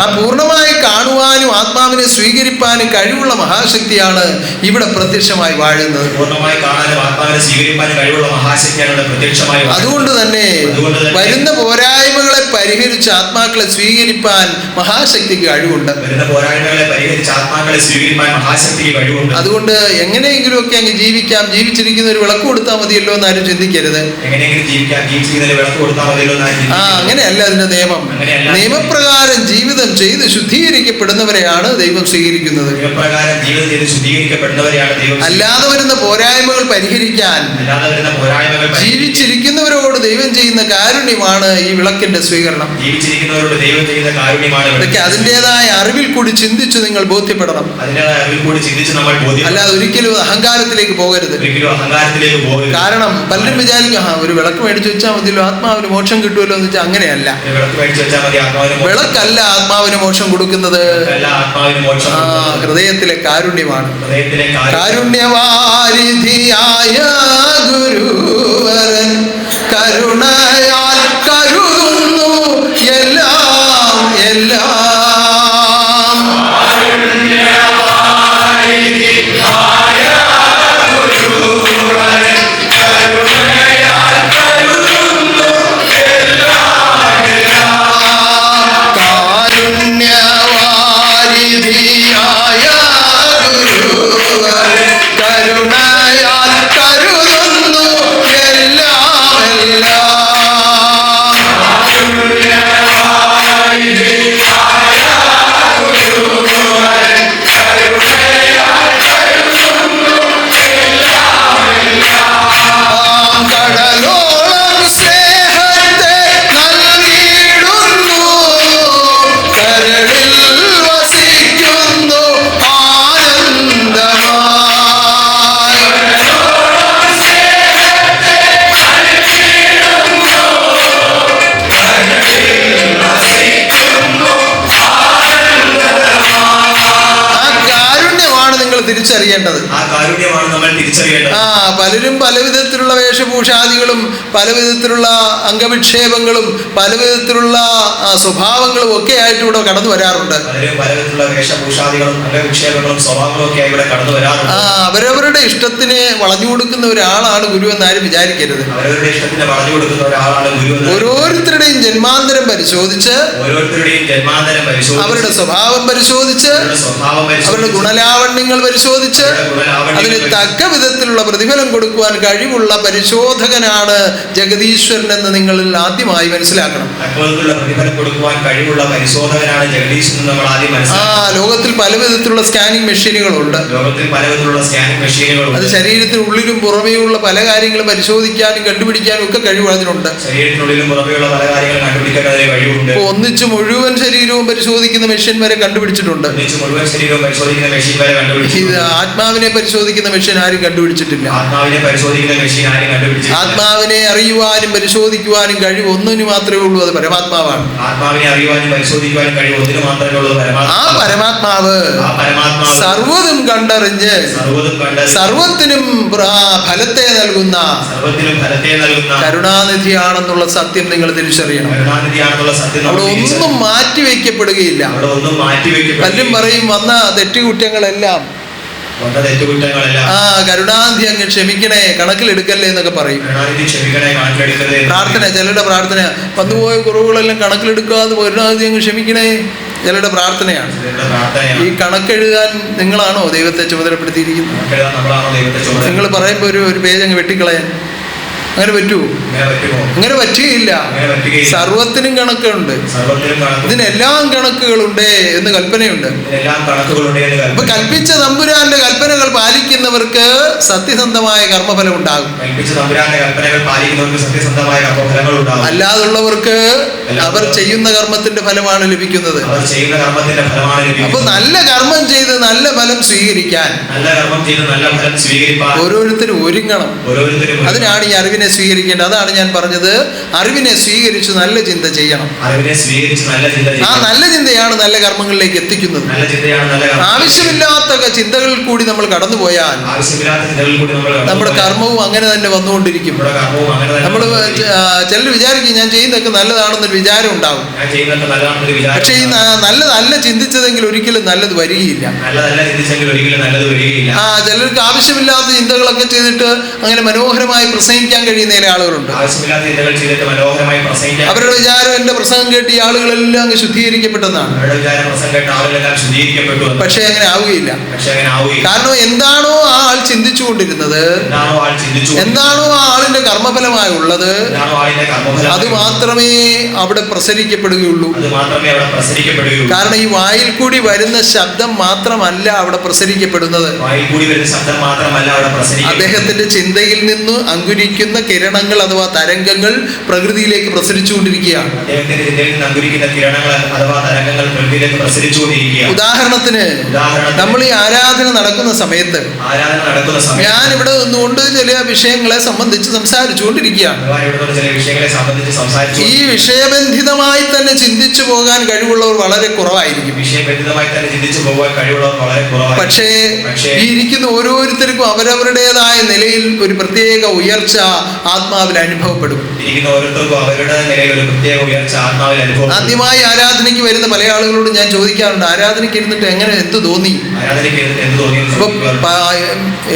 ആ പൂർണ്ണമായി കാണുവാനും ആത്മാവിനെ സ്വീകരിപ്പാനും കഴിവുള്ള മഹാശക്തിയാണ് ഇവിടെ പ്രത്യക്ഷമായി വാഴുന്നത്. അതുകൊണ്ട് തന്നെ വരുന്ന പോരായ്മകളെ പരിഹരിച്ച് ആത്മാക്കളെ സ്വീകരിപ്പാൻ മഹാശക്തിക്ക് കഴിവുണ്ട്. അതുകൊണ്ട് എങ്ങനെയെങ്കിലും ഒക്കെ അങ്ങ് ജീവിക്കാം, ജീവിച്ചിരിക്കുന്ന ഒരു വിളക്ക് കൊടുത്താൽ മതിയല്ലോ എന്നാരും ചിന്തിക്കരുത്. അങ്ങനെയല്ല അതിന്റെ നിയമം. നിയമപ്രകാരം ജീവിതം ചെയ്ത് ശുദ്ധീകരിക്കപ്പെടുന്നവരെയാണ് ദൈവം സ്വീകരിക്കുന്നത്. അല്ലാതെ വരുന്ന പോരായ്മകൾ പരിഹരിക്കാൻ ജീവിച്ചിരിക്കുന്നവരോട് ദൈവം ചെയ്യുന്ന കാരുണ്യമാണ് ഈ വിളക്കിന്റെ സ്വീകരണം. ഇതൊക്കെ അതിൻ്റെതായ അറിവിൽ കൂടി ചിന്തിച്ച് നിങ്ങൾ ബോധ്യപ്പെടണം. അല്ലാതെ ഒരിക്കലും അഹങ്കാരത്തിലേക്ക് പോകരുത്. കാരണം പലരും വിചാരിക്കും ഒരു വിളക്ക് മേടിച്ചു വെച്ചാൽ മതിയല്ലോ, ആത്മാവിന് മോക്ഷം കിട്ടുമല്ലോ എന്ന് വെച്ചാൽ അങ്ങനെയല്ല. വിളക്കല്ല ആത്മാവിന് മോക്ഷം കൊടുക്കുന്നത്, ഹൃദയത്തിലെ കാരുണ്യമാണ്. കാരുണ്യവാരിധിയായ ഗുരുവരൻ കരുണയാൽ കരുതുന്നു എല്ലാം എല്ലാം. കരുണയാൽ കരുതുന്നു എല്ലാം എല്ലാം. തിരിച്ചറിയേണ്ടത്. ആ കാരുണ്യമാണ് നമ്മൾ തിരിച്ചറിയേണ്ടത്. പലരും പല വിധത്തിലുള്ള വേഷഭൂഷാദികളും പല വിധത്തിലുള്ള അംഗവിക്ഷേപങ്ങളും പല വിധത്തിലുള്ള സ്വഭാവങ്ങളും ഒക്കെ ആയിട്ട് ഇവിടെ കടന്നു വരാറുണ്ട്. അവരവരുടെ ഇഷ്ടത്തിന് വളഞ്ഞു കൊടുക്കുന്ന ഒരാളാണ് ഗുരു എന്നാരും വിചാരിക്കരുത്. ഓരോരുത്തരുടെയും ജന്മാന്തരം പരിശോധിച്ച് അവരുടെ സ്വഭാവം പരിശോധിച്ച് അവരുടെ ഗുണലാവണ്യങ്ങൾ പരിശോധിച്ച് അതിന് തക്ക വിധത്തിലുള്ള പ്രതിഫലം കൊടുക്കുവാൻ കഴിവുള്ള പരിശോധകനാണ് ജഗദീശ്വരൻ എന്ന് നിങ്ങളിൽ ആദ്യമായി മനസ്സിലാക്കണം. ലോകത്തിൽ പല വിധത്തിലുള്ള സ്കാനിങ് മെഷീനുകളുണ്ട്. അത് ശരീരത്തിന് ഉള്ളിലും പുറമേയുള്ള പല കാര്യങ്ങളും പരിശോധിക്കാനും കണ്ടുപിടിക്കാനും ഒക്കെ കഴിവ് അതിനുണ്ട്. ഒന്നിച്ച് മുഴുവൻ ശരീരവും പരിശോധിക്കുന്ന മെഷീൻ വരെ കണ്ടുപിടിച്ചിട്ടുണ്ട്. ഇത് ആത്മാവിനെ പരിശോധിക്കുന്ന മെഷീൻ ആരും കണ്ടുപിടിച്ചിട്ടില്ല. ആത്മാവിനെ അറിയുവാനും പരിശോധിക്കുവാനും കഴിവ് ഒന്നിന് മാത്രമേ ഉള്ളൂ, അത് പരമാത്മാവാണ്. ആ പരമാത്മാവ് സർവ്വതും കണ്ടറിഞ്ഞ് സർവത്തിനും ഫലത്തെ നൽകുന്ന കരുണാനിധിയാണെന്നുള്ള സത്യം നിങ്ങൾ തിരിച്ചറിയണം. അവിടെ ഒന്നും മാറ്റിവെക്കപ്പെടുകയില്ല. പലരും പറയും വന്ന തെറ്റുകുറ്റങ്ങളെല്ലാം കരുണാനിധി അങ്ങ് ക്ഷമിക്കണേ, കണക്കിലെടുക്കല്ലേ എന്നൊക്കെ പറയും. പ്രാർത്ഥന, ചിലരുടെ പ്രാർത്ഥന വന്നുപോയ കുറവുകളെല്ലാം കണക്കിലെടുക്കാതെ കരുണാനിധി അങ്ങ് ക്ഷമിക്കണേ, ചിലരുടെ പ്രാർത്ഥനയാണ്. ഈ കണക്കെഴുതാൻ നിങ്ങളാണോ ദൈവത്തെ ചുമതലപ്പെടുത്തിയിരിക്കുന്നത്? നിങ്ങൾ പറയുമ്പോൾ ഒരു പേജ് അങ്ങ് വെട്ടിക്കളയാൻ അങ്ങനെ പറ്റുമോ? അങ്ങനെ പറ്റുകയില്ല. സർവത്തിനും കണക്കുണ്ട്, ഇതിനെല്ലാം കണക്കുകളുണ്ട് എന്ന് കൽപ്പനയുണ്ട്. അപ്പൊ കൽപ്പിച്ച തമ്പുരാന്റെ കൽപ്പനകൾ പാലിക്കുന്നവർക്ക് സത്യസന്ധമായ കർമ്മഫലം ഉണ്ടാകും. അല്ലാതുള്ളവർക്ക് അവർ ചെയ്യുന്ന കർമ്മത്തിന്റെ ഫലമാണ് ലഭിക്കുന്നത്. അപ്പൊ നല്ല കർമ്മം ചെയ്ത് നല്ല ഫലം സ്വീകരിക്കാൻ ഓരോരുത്തരും ഒരുങ്ങണം. അതിനാണ് ഈ അറിവിനെ സ്വീകരിക്കേണ്ടത്. അതാണ് ഞാൻ പറഞ്ഞത്, അറിവിനെ സ്വീകരിച്ച് നല്ല ചിന്ത ചെയ്യണം. ആ നല്ല ചിന്തയാണ് നല്ല കർമ്മങ്ങളിലേക്ക് എത്തിക്കുന്നത്. ആവശ്യമില്ലാത്ത ചിന്തകളിൽ കൂടി നമ്മൾ കടന്നുപോയാൽ നമ്മുടെ കർമ്മവും അങ്ങനെ തന്നെ വന്നുകൊണ്ടിരിക്കും. നമ്മൾ ചിലർ വിചാരിക്കും ഞാൻ ചെയ്യുന്നതൊക്കെ നല്ലതാണെന്നൊരു വിചാരം ഉണ്ടാവും. പക്ഷെ ഈ നല്ലതല്ല ചിന്തിച്ചതെങ്കിൽ ഒരിക്കലും നല്ലത് വരികയില്ല. ചിലർക്ക് ആവശ്യമില്ലാത്ത ചിന്തകളൊക്കെ ചെയ്തിട്ട് അങ്ങനെ മനോഹരമായി പ്രസംഗിക്കാൻ കഴിയുന്ന ചില ആളുകളുണ്ട്. അവരുടെ വിചാരം എന്റെ പ്രസംഗം കേട്ട് ഈ ആളുകളെല്ലാം അങ്ങ് ശുദ്ധീകരിക്കപ്പെട്ടെന്നാണ്. പക്ഷെ അങ്ങനെ ആവുകയില്ല. കാരണം എന്താണോ ആ ആൾ ചിന്തിച്ചുകൊണ്ടിരുന്നത്, എന്താണോ ആ ആളിന്റെ കർമ്മഫലമായി ഉള്ളത്, അത് മാത്രമേ അവിടെ പ്രസരിക്കപ്പെടുകയുള്ളൂ. കാരണം ഈ വായിൽ കൂടി വരുന്ന ശബ്ദം മാത്രമല്ല അവിടെ പ്രസരിക്കപ്പെടുന്നത്. അദ്ദേഹത്തിന്റെ ചിന്തയിൽ നിന്ന് അങ്കുരിക്കുന്ന കിരണങ്ങൾ അഥവാ തരംഗങ്ങൾ പ്രകൃതിയിലേക്ക് പ്രസരിച്ചുകൊണ്ടിരിക്കുകയാണ്. ഉദാഹരണത്തിന് നമ്മൾ ഈ ആരാധന നടക്കുന്ന സമയത്ത് ഞാൻ ഇവിടെ നിന്നുകൊണ്ട് ചില വിഷയങ്ങളെ സംബന്ധിച്ച് സംസാരിച്ചുകൊണ്ടിരിക്കുകയാണ്. ഈ വിഷയബന്ധിതമായി തന്നെ ചിന്തിച്ചു പോകാൻ കഴിവുള്ളവർ വളരെ കുറവായിരിക്കും. പക്ഷേ ഈ ഇരിക്കുന്ന ഓരോരുത്തർക്കും അവരവരുടേതായ നിലയിൽ ഒരു പ്രത്യേക ഉയർച്ച ആത്മാവിൽ അനുഭവപ്പെടും. ആദ്യമായി ആരാധനയ്ക്ക് വരുന്ന പല ആളുകളോട് ഞാൻ ചോദിക്കാറുണ്ട്, ആരാധനയ്ക്ക് ഇരുന്നിട്ട് എങ്ങനെ എന്ത് തോന്നി?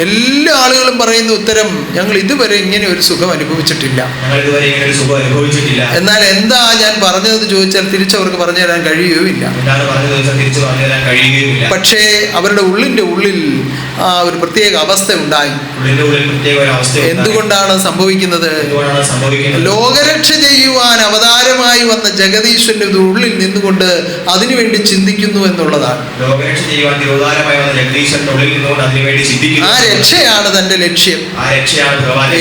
എല്ലാ ആളുകളും പറയുന്ന ഉത്തരം, ഞങ്ങൾ ഇതുവരെ ഇങ്ങനെ ഒരു സുഖം അനുഭവിച്ചിട്ടില്ല. എന്നാൽ എന്താ ഞാൻ പറഞ്ഞതെന്ന് ചോദിച്ചാൽ തിരിച്ചവർക്ക് പറഞ്ഞു തരാൻ കഴിയുകയില്ല. പക്ഷേ അവരുടെ ഉള്ളിന്റെ ഉള്ളിൽ ഒരു പ്രത്യേക അവസ്ഥ ഉണ്ടായി. എന്തുകൊണ്ടാണ് സംഭവിക്കുന്നത്? ലോകരക്ഷ ചെയ്യുവാൻ അവതാരമായി വന്ന ജഗദീശ്വരന്റെ ഉള്ളിൽ നിന്നുകൊണ്ട് അതിനുവേണ്ടി ചിന്തിക്കുന്നു എന്നുള്ളതാണ്. ആ രക്ഷയാണ് തന്റെ ലക്ഷ്യം.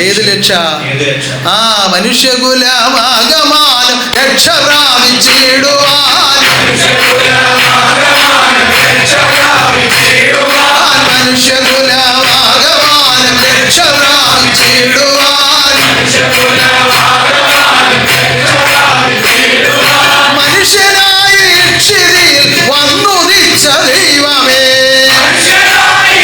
ഏത് രക്ഷ? ആ മനുഷ്യകുലമാകമാനം രക്ഷ പ്രാപിച്ചിടുവാൻ, മനുഷ്യകുലമാകമാനം രക്ഷ പ്രാപിച്ചിടുവാൻ, മനുഷ്യനായി ഇക്ഷിതിയിൽ വന്നുദിച്ച ദൈവമേ, മനുഷ്യനായി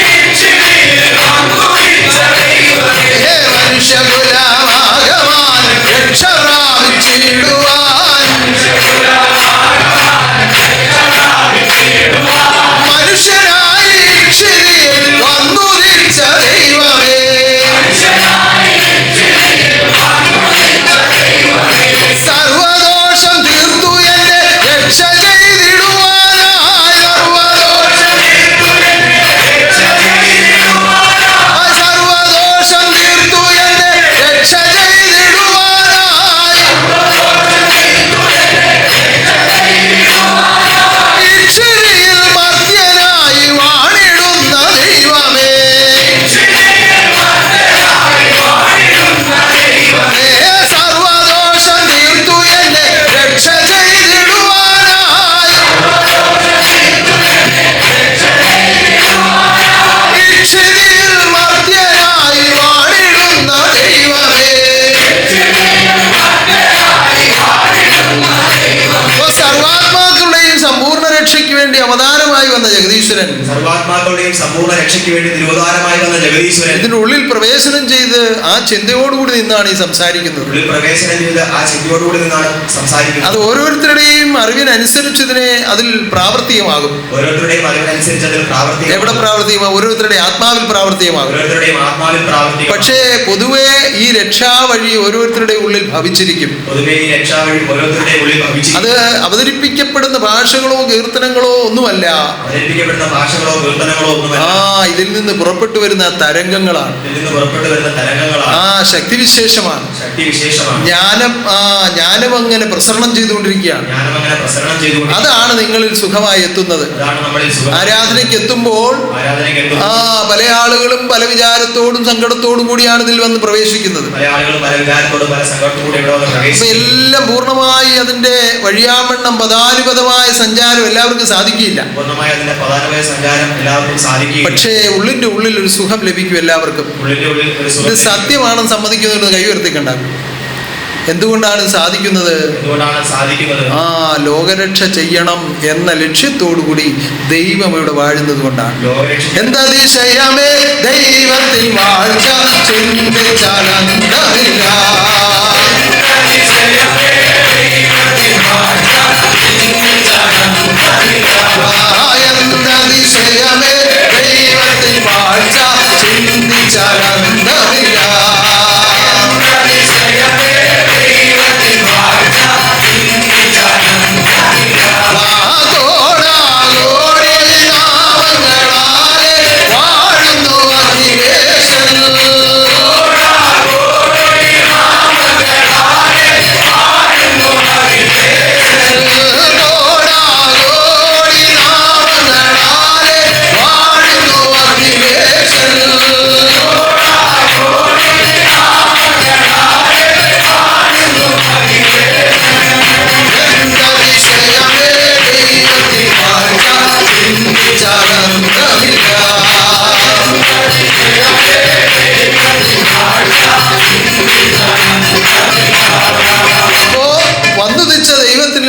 ജഗദീശ്വരൻ, സർവാത്മാക്കളുടെയും സമ്പൂർണ്ണ രക്ഷയ്ക്ക് വേണ്ടി തിരുവതാരമായി വന്ന ജഗദീശ്വരൻ ഇതിനുള്ളിൽ പ്രവേശനം ചെയ്ത് ആ ചിന്തയോടുകൂടി നിന്നാണ് ഈ സംസാരിക്കുന്നത്. ഉള്ളിൽ പ്രവേശനം ചെയ്ത് ആ ചിന്തയോടുകൂടി നിന്നാണ് സംസാരിക്കുന്നത്. അത് ഓരോരുത്തരുടെയും അറിവിനനുസരിച്ച് ഇതിനെ അതിൽ പ്രാവർത്തികമാകും. ഓരോരുത്തരുടെയും അറിവിനനുസരിച്ച് അതിൽ പ്രാവർത്തികം. എവിടെ പ്രാവർത്തികമാകും? ഓരോരുത്തരുടെ ആത്മാവിൽ പ്രാവർത്തികമാകും. ഓരോരുത്തരുടെയും ആത്മാവിൽ പ്രാവർത്തികം. പക്ഷേ പൊതുവെ ഈ രക്ഷാവഴി ഓരോരുത്തരുടെ ഉള്ളിൽ ഭവിച്ചിരിക്കും. പൊതുവെ ഈ രക്ഷാവഴി ഓരോരുത്തരുടെയും ഉള്ളിൽ ഭവിച്ചിരിക്കും. അത് അവതരിപ്പിക്കപ്പെടുന്ന ഭാഷകളോ കീർത്തനങ്ങളോ ഒന്നുമല്ല. അവതരിപ്പിക്കപ്പെടുന്ന ഭാഷകളോ കീർത്തനങ്ങളോ ഒന്നുമല്ല. ഇതിൽ നിന്ന് പുറപ്പെട്ടു വരുന്ന തരംഗങ്ങളാണ്. ഇതിൽ നിന്ന് പുറപ്പെട്ടു വരുന്ന തരംഗങ്ങളാണ്. ശക്തിവിശേഷമാണ്. ശക്തിവിശേഷമാണ്. ജ്ഞാനം അങ്ങനെ പ്രസരണം ചെയ്തുകൊണ്ടിരിക്കുകയാണ്. ജ്ഞാനമങ്ങനെ പ്രസരണം ചെയ്തുകൊണ്ടിരിക്കുകയാണ്. അതാണ് നിങ്ങളിൽ സുഖമായി എത്തുന്നത്. അതാണ് നമ്മളിൽ സുഖം. ആരാധനയ്ക്ക് എത്തുമ്പോൾ പല ആളുകളും പല വിചാരത്തോടും സങ്കടത്തോടും കൂടിയാണ് ഇതിൽ വന്ന് പ്രവേശിക്കുന്നത്. പല ആളുകളും പല വിചാരത്തോടും പല സങ്കടത്തോടും ഇവിടെ വന്ന് പ്രവേശിക്കും. എല്ലാം പൂർണ്ണമായി അതിന്റെ വഴിയാവണ്ണം പദാനുപദമായ സഞ്ചാരം എല്ലാവർക്കും സാധിക്കില്ല. പൂർണ്ണമായി അതിന്റെ പദാനുപദ സഞ്ചാരം എല്ലാവർക്കും സാധിക്കില്ല. പക്ഷേ ഉള്ളിന്റെ ഉള്ളിൽ ഒരു സുഖം ലഭിക്കും എല്ലാവർക്കും. ഉള്ളിന്റെ ഉള്ളിൽ ഒരു സുഖം. ഇത് സത്യമാണെന്ന് സമ്മതിക്കുന്നത് കൈ ഉയർത്തിക്കണ്ടാകും. എന്തുകൊണ്ടാണ് സാധിക്കുന്നത്? ലോകരക്ഷ ചെയ്യണം എന്ന ലക്ഷ്യത്തോടുകൂടി ദൈവം ഇവിടെ വാഴുന്നത് കൊണ്ടാണ്. എന്തതിശയമേ ദൈവത്തിൽ വാഴ്ച ചിന്തിച്ചാലന്തമില്ല. എന്തതിശയമേ ദൈവത്തിൽ വാഴ്ച ചിന്തിച്ചാലന്തമില്ല.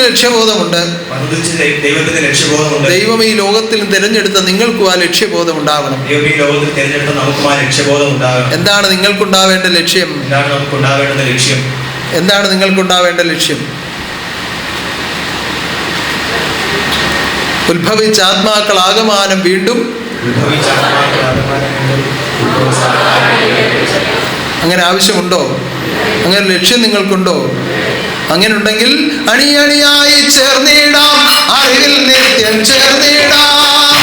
ലക്ഷ്യബോധമുണ്ട്. ദൈവം ഈ ലോകത്തിൽ തിരഞ്ഞെടുത്ത നിങ്ങൾക്കും ആ ലക്ഷ്യബോധം ഉണ്ടാവണം. എന്താണ് നിങ്ങൾക്കുണ്ടാവേണ്ട ലക്ഷ്യം? എന്താണ് നിങ്ങൾക്കുണ്ടാവേണ്ട ലക്ഷ്യം? ഉത്ഭവിച്ച ആത്മാക്കളാകമാനം വീണ്ടും അങ്ങനെ ആവശ്യമുണ്ടോ? അങ്ങനെ ലക്ഷ്യം നിങ്ങൾക്കുണ്ടോ? അങ്ങനെ ഉണ്ടെങ്കിൽ അണിയണിയായി ചേർന്നിടാം, അറിവിൽ നിത്യം ചേർന്നിടാം.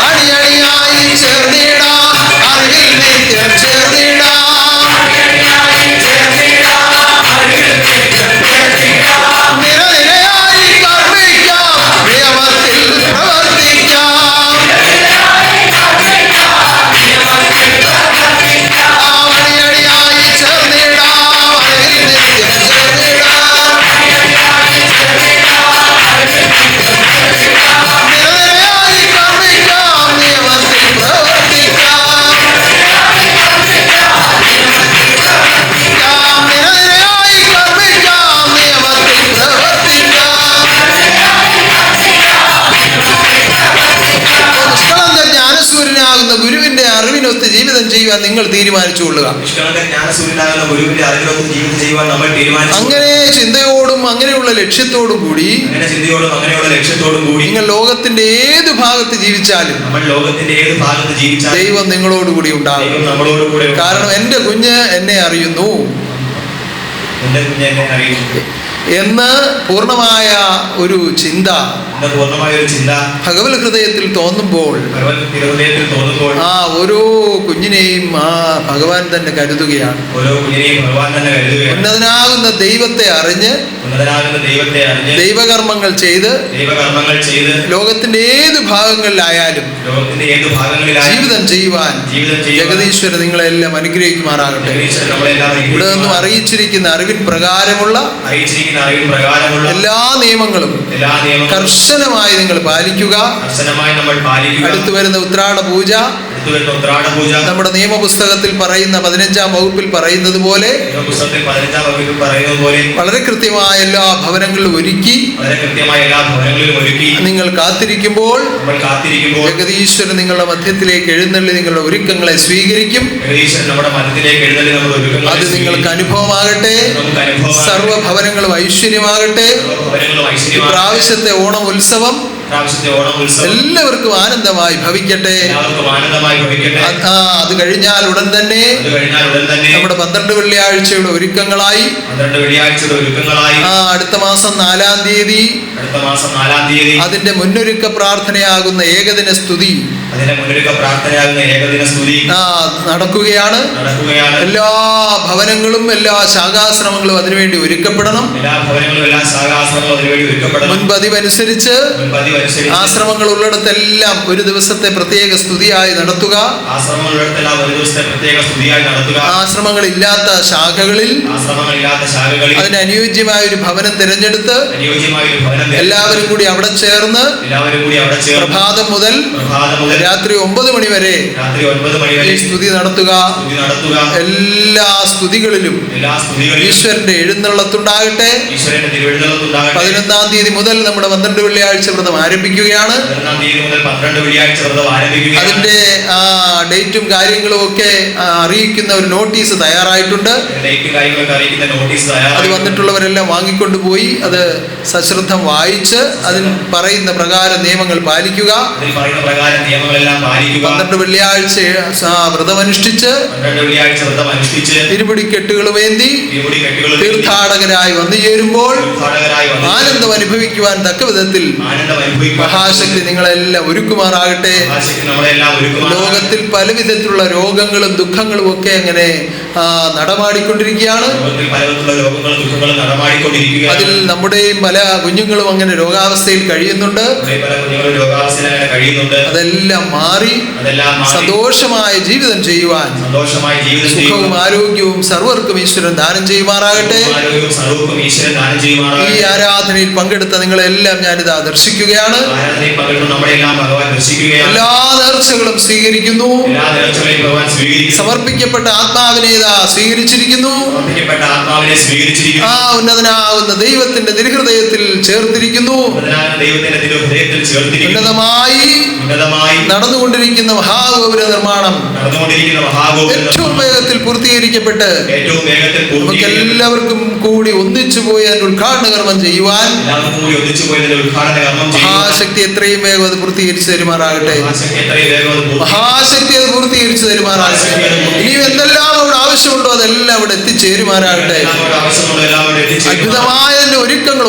അണിയണിയായി ചേർന്നിടാം, അറിവിൽ നിത്യം ചേർന്നിടാം. നിരനിരയായി കർമ്മിക്കാം, നിയമത്തിൽ പ്രവർത്തിക്കാം. ഗുരുവിന്റെ അറിവിനൊത്ത് ജീവിതം ചെയ്യുവാൻ നിങ്ങൾ തീരുമാനിച്ചുകൊള്ളുക. അങ്ങനെ ചിന്തയോടും അങ്ങനെയുള്ള ലക്ഷ്യത്തോടും കൂടി നിങ്ങൾ ലോകത്തിന്റെ ഏത് ഭാഗത്ത് ജീവിച്ചാലും ദൈവം നിങ്ങളോടുകൂടി ഉണ്ടാകും. കാരണം എന്റെ കുഞ്ഞ് എന്നെ അറിയുന്നു എന്ന് പൂർണ്ണമായ ഒരു ചിന്ത ഭഗവത് ഹൃദയത്തിൽ തോന്നുമ്പോൾ ആ ഓരോ കുഞ്ഞിനെയും ഭഗവാൻ തന്നെ കരുതുകയാണ്. ഉന്നതനാകുന്ന ദൈവത്തെ അറിഞ്ഞ് ദൈവകർമ്മങ്ങൾ ചെയ്ത് ലോകത്തിന്റെ ഏത് ഭാഗങ്ങളിലായാലും ജീവിതം ചെയ്യുവാൻ ജഗദീശ്വരൻ നിങ്ങളെല്ലാം അനുഗ്രഹിക്കുമാറാകട്ടെ. ഇവിടെ നിന്നും അറിയിച്ചിരിക്കുന്ന അറിവിൻ പ്രകാരമുള്ള എല്ലാ നിയമങ്ങളും കർശനമായി നിങ്ങൾ പാലിക്കുക. അടുത്തു വരുന്ന ഉത്രാട പൂജ അടുത്തുവരുന്ന ഉത്രാടപൂജ. നമ്മുടെ നിയമപുസ്തകത്തിൽ പറയുന്ന 15-ാം വകുപ്പിൽ പറയുന്നത് പോലെ പുസ്തകത്തിൽ 15-ാം വകുപ്പിൽ പറയുന്നത് പോലെ വളരെ കൃത്യമായ എല്ലാ ഭവനങ്ങളിലും ഒരുക്കി വളരെ കൃത്യമായ എല്ലാ ഭവനങ്ങളിലും ഒരുക്കി നിങ്ങൾ കാത്തിരിക്കുമ്പോൾ നമ്മൾ കാത്തിരിക്കുമ്പോൾ ജഗദീശ്വരൻ നിങ്ങളുടെ മധ്യത്തിലേക്ക് എഴുന്നള്ളി നിങ്ങളുടെ ഒരുക്കങ്ങളെ സ്വീകരിക്കും. ജഗദീശ്വരൻ നമ്മുടെ മധ്യത്തിലേക്ക് എഴുന്നള്ളി നമ്മുടെ ഒരുക്കങ്ങളെ അത് നിങ്ങൾക്ക് അനുഭവമാകട്ടെ. നമുക്ക് അനുഭവം സർവ്വഭവനങ്ങളും ഐശ്വര്യമാകട്ടെ. ഭവനങ്ങളും ഈ ഐശ്വര്യമാണ്. പ്രാവശ്യത്തെ ഓണം ഉത്സവം പ്രാവശ്യത്തെ ഓണം ഉത്സവം എല്ലാവർക്കും ആനന്ദമായി ഭവിക്കട്ടെ. എല്ലാവർക്കും ആനന്ദമായി ഭവിക്കട്ടെ. അത് കഴിഞ്ഞാൽ ഉടൻ തന്നെ നമ്മുടെ 12 വെള്ളിയാഴ്ചയുടെ ഒരുക്കങ്ങളായി 12 വെള്ളിയാഴ്ചയുടെ ഒരുക്കങ്ങളായി അടുത്ത മാസം 4-ാം തീയതി അതിന്റെ മുന്നൊരുക്ക പ്രാർത്ഥനയാകുന്ന ഏകദിന സ്തുതി നടക്കുകയാണ്. എല്ലാ ഭവനങ്ങളും എല്ലാ ശാഖാശ്രമങ്ങളും അതിനുവേണ്ടി ഒരുക്കപ്പെടണം. മുൻപതിവനുസരിച്ച് ആശ്രമങ്ങൾ ഉള്ളിടത്തെല്ലാം ഒരു ദിവസത്തെ പ്രത്യേക സ്തുതിയായി നടത്തുക. ആശ്രമങ്ങൾ ഇല്ലാത്ത ശാഖകളിൽ അതിന് അനുയോജ്യമായ ഒരു ഭവനം തിരഞ്ഞെടുത്ത് എല്ലാവരും കൂടി അവിടെ ചേർന്ന് പ്രഭാതം മുതൽ രാത്രി 9 മണി വരെ ഈ സ്തുതി നടത്തുക. എല്ലാ സ്തുതികളിലും ഈശ്വരന്റെ എഴുന്നള്ളത്തുണ്ടാകട്ടെ. 11-ാം തീയതി മുതൽ നമ്മുടെ 12 വെള്ളിയാഴ്ച വ്രതം ആരംഭിക്കുകയാണ്. അതിന്റെ ഡേറ്റും കാര്യങ്ങളും ഒക്കെ അറിയിക്കുന്ന ഒരു നോട്ടീസ് തയ്യാറായിട്ടുണ്ട്. അത് വന്നിട്ടുള്ളവരെല്ലാം വാങ്ങിക്കൊണ്ടുപോയി അത് സശ്രദ്ധം വായിച്ച് അതിൽ പറയുന്ന പ്രകാരം നിയമങ്ങൾ പാലിക്കുക. 12 വെള്ളിയാഴ്ച വ്രതമനുഷ്ഠിച്ച് ഇരുമുടിക്കെട്ടുകളുമേന്തി തീർത്ഥാടകരായി വന്നു ചേരുമ്പോൾ ആനന്ദം അനുഭവിക്കുവാൻ തക്ക വിധത്തിൽ മഹാശക്തി നിങ്ങളെല്ലാം ഒരുക്കുമാറാകട്ടെ. ലോകത്തിൽ പല വിധത്തിലുള്ള രോഗങ്ങളും ദുഃഖങ്ങളും ഒക്കെ അങ്ങനെ നടമാടിക്കൊണ്ടിരിക്കുകയാണ്. അതിൽ നമ്മുടെയും പല കുഞ്ഞുങ്ങളും അങ്ങനെ രോഗാവസ്ഥയിൽ കഴിയുന്നുണ്ട്. അതെല്ലാം മാറി സന്തോഷമായ ജീവിതം ചെയ്യുവാൻ സുഖവും ആരോഗ്യവും സർവർക്കും ഈശ്വരൻ ദാനം ചെയ്യുമാറാകട്ടെ. ഈ ആരാധനയിൽ പങ്കെടുത്ത നിങ്ങളെല്ലാം ഞാനിതാ ദർശിക്കുകയാണ്. എല്ലാ നേർച്ചകളും സ്വീകരിക്കുന്നു. സമർപ്പിക്കപ്പെട്ട ആത്മാവിനെ സ്വീകരിച്ചിരിക്കുന്നു. ഉന്നതനാകുന്ന ദൈവത്തിന്റെ തിരുഹൃദയത്തിൽ ചേർത്തിരിക്കുന്നു. ഉന്നതമായി നടന്നുകൊണ്ടിരിക്കുന്ന മഹാഗോപുര നിർമ്മാണം ഏറ്റവും വേഗത്തിൽ പൂർത്തീകരിക്കപ്പെട്ട് നമുക്ക് എല്ലാവർക്കും കൂടി ഒന്നിച്ചു പോയി അതിന്റെ ഉദ്ഘാടന കർമ്മം ചെയ്യുവാൻ മഹാശക്തി എത്രയും വേഗം അത് പൂർത്തീകരിച്ചു തരുമാറാകട്ടെ. മഹാശക്തി അത് പൂർത്തീകരിച്ചു തരുമാറാകട്ടെ. ഇനിയും എന്തെല്ലാം അവിടെ ആവശ്യമുണ്ടോ അതെല്ലാം അവിടെ എത്തിച്ചേരുമാറാകട്ടെ. അത്ഭുതമായ ഒരുക്കങ്ങൾ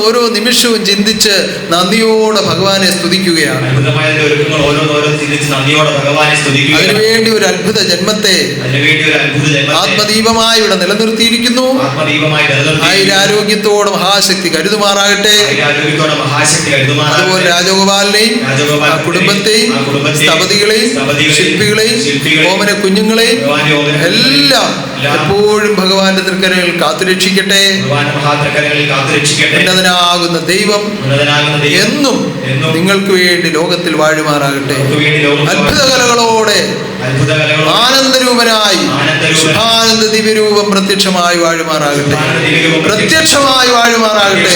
ഓരോ നിമിഷവും ചിന്തിച്ച് നന്ദിയോടെ ഭഗവാനെ സ്തുതിക്കുകയാണ്. അതിനുവേണ്ടി ഒരു അത്ഭുത ജന്മത്തെ ആത്മദീപമായി ഇവിടെ നിലനിർത്തിയിരിക്കുന്നു. ആയുരാരോഗ്യത്തോടെ മഹാശക്തി കരുതുമാറാകട്ടെ. അതുപോലെ രാജഗോപാലിനെയും കുടുംബത്തെയും സ്ഥപതികളെയും ശില്പികളെയും ഓമന കുഞ്ഞുങ്ങളെയും എല്ലാം എപ്പോഴും ഭഗവാന്റെ തൃക്കരകളിൽ കാത്തുരക്ഷിക്കട്ടെ. ഉന്നതനാകുന്ന ദൈവം എന്നും നിങ്ങൾക്ക് വേണ്ടി ലോകത്തിൽ വാഴുമാറാകട്ടെ. അത്ഭുതകലകളോടെ ആനന്ദരൂപനായി ശുഭാനന്ദ ദിവ്യരൂപം പ്രത്യക്ഷമായി വാഴുമാറാകട്ടെ. പ്രത്യക്ഷമായി വാഴുമാറാകട്ടെ.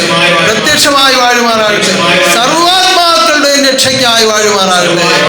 പ്രത്യക്ഷമായി വാഴുമാറാകട്ടെ. സർവാത്മാക്കളുടെ രക്ഷയ്ക്കായി വാഴുമാറാകട്ടെ.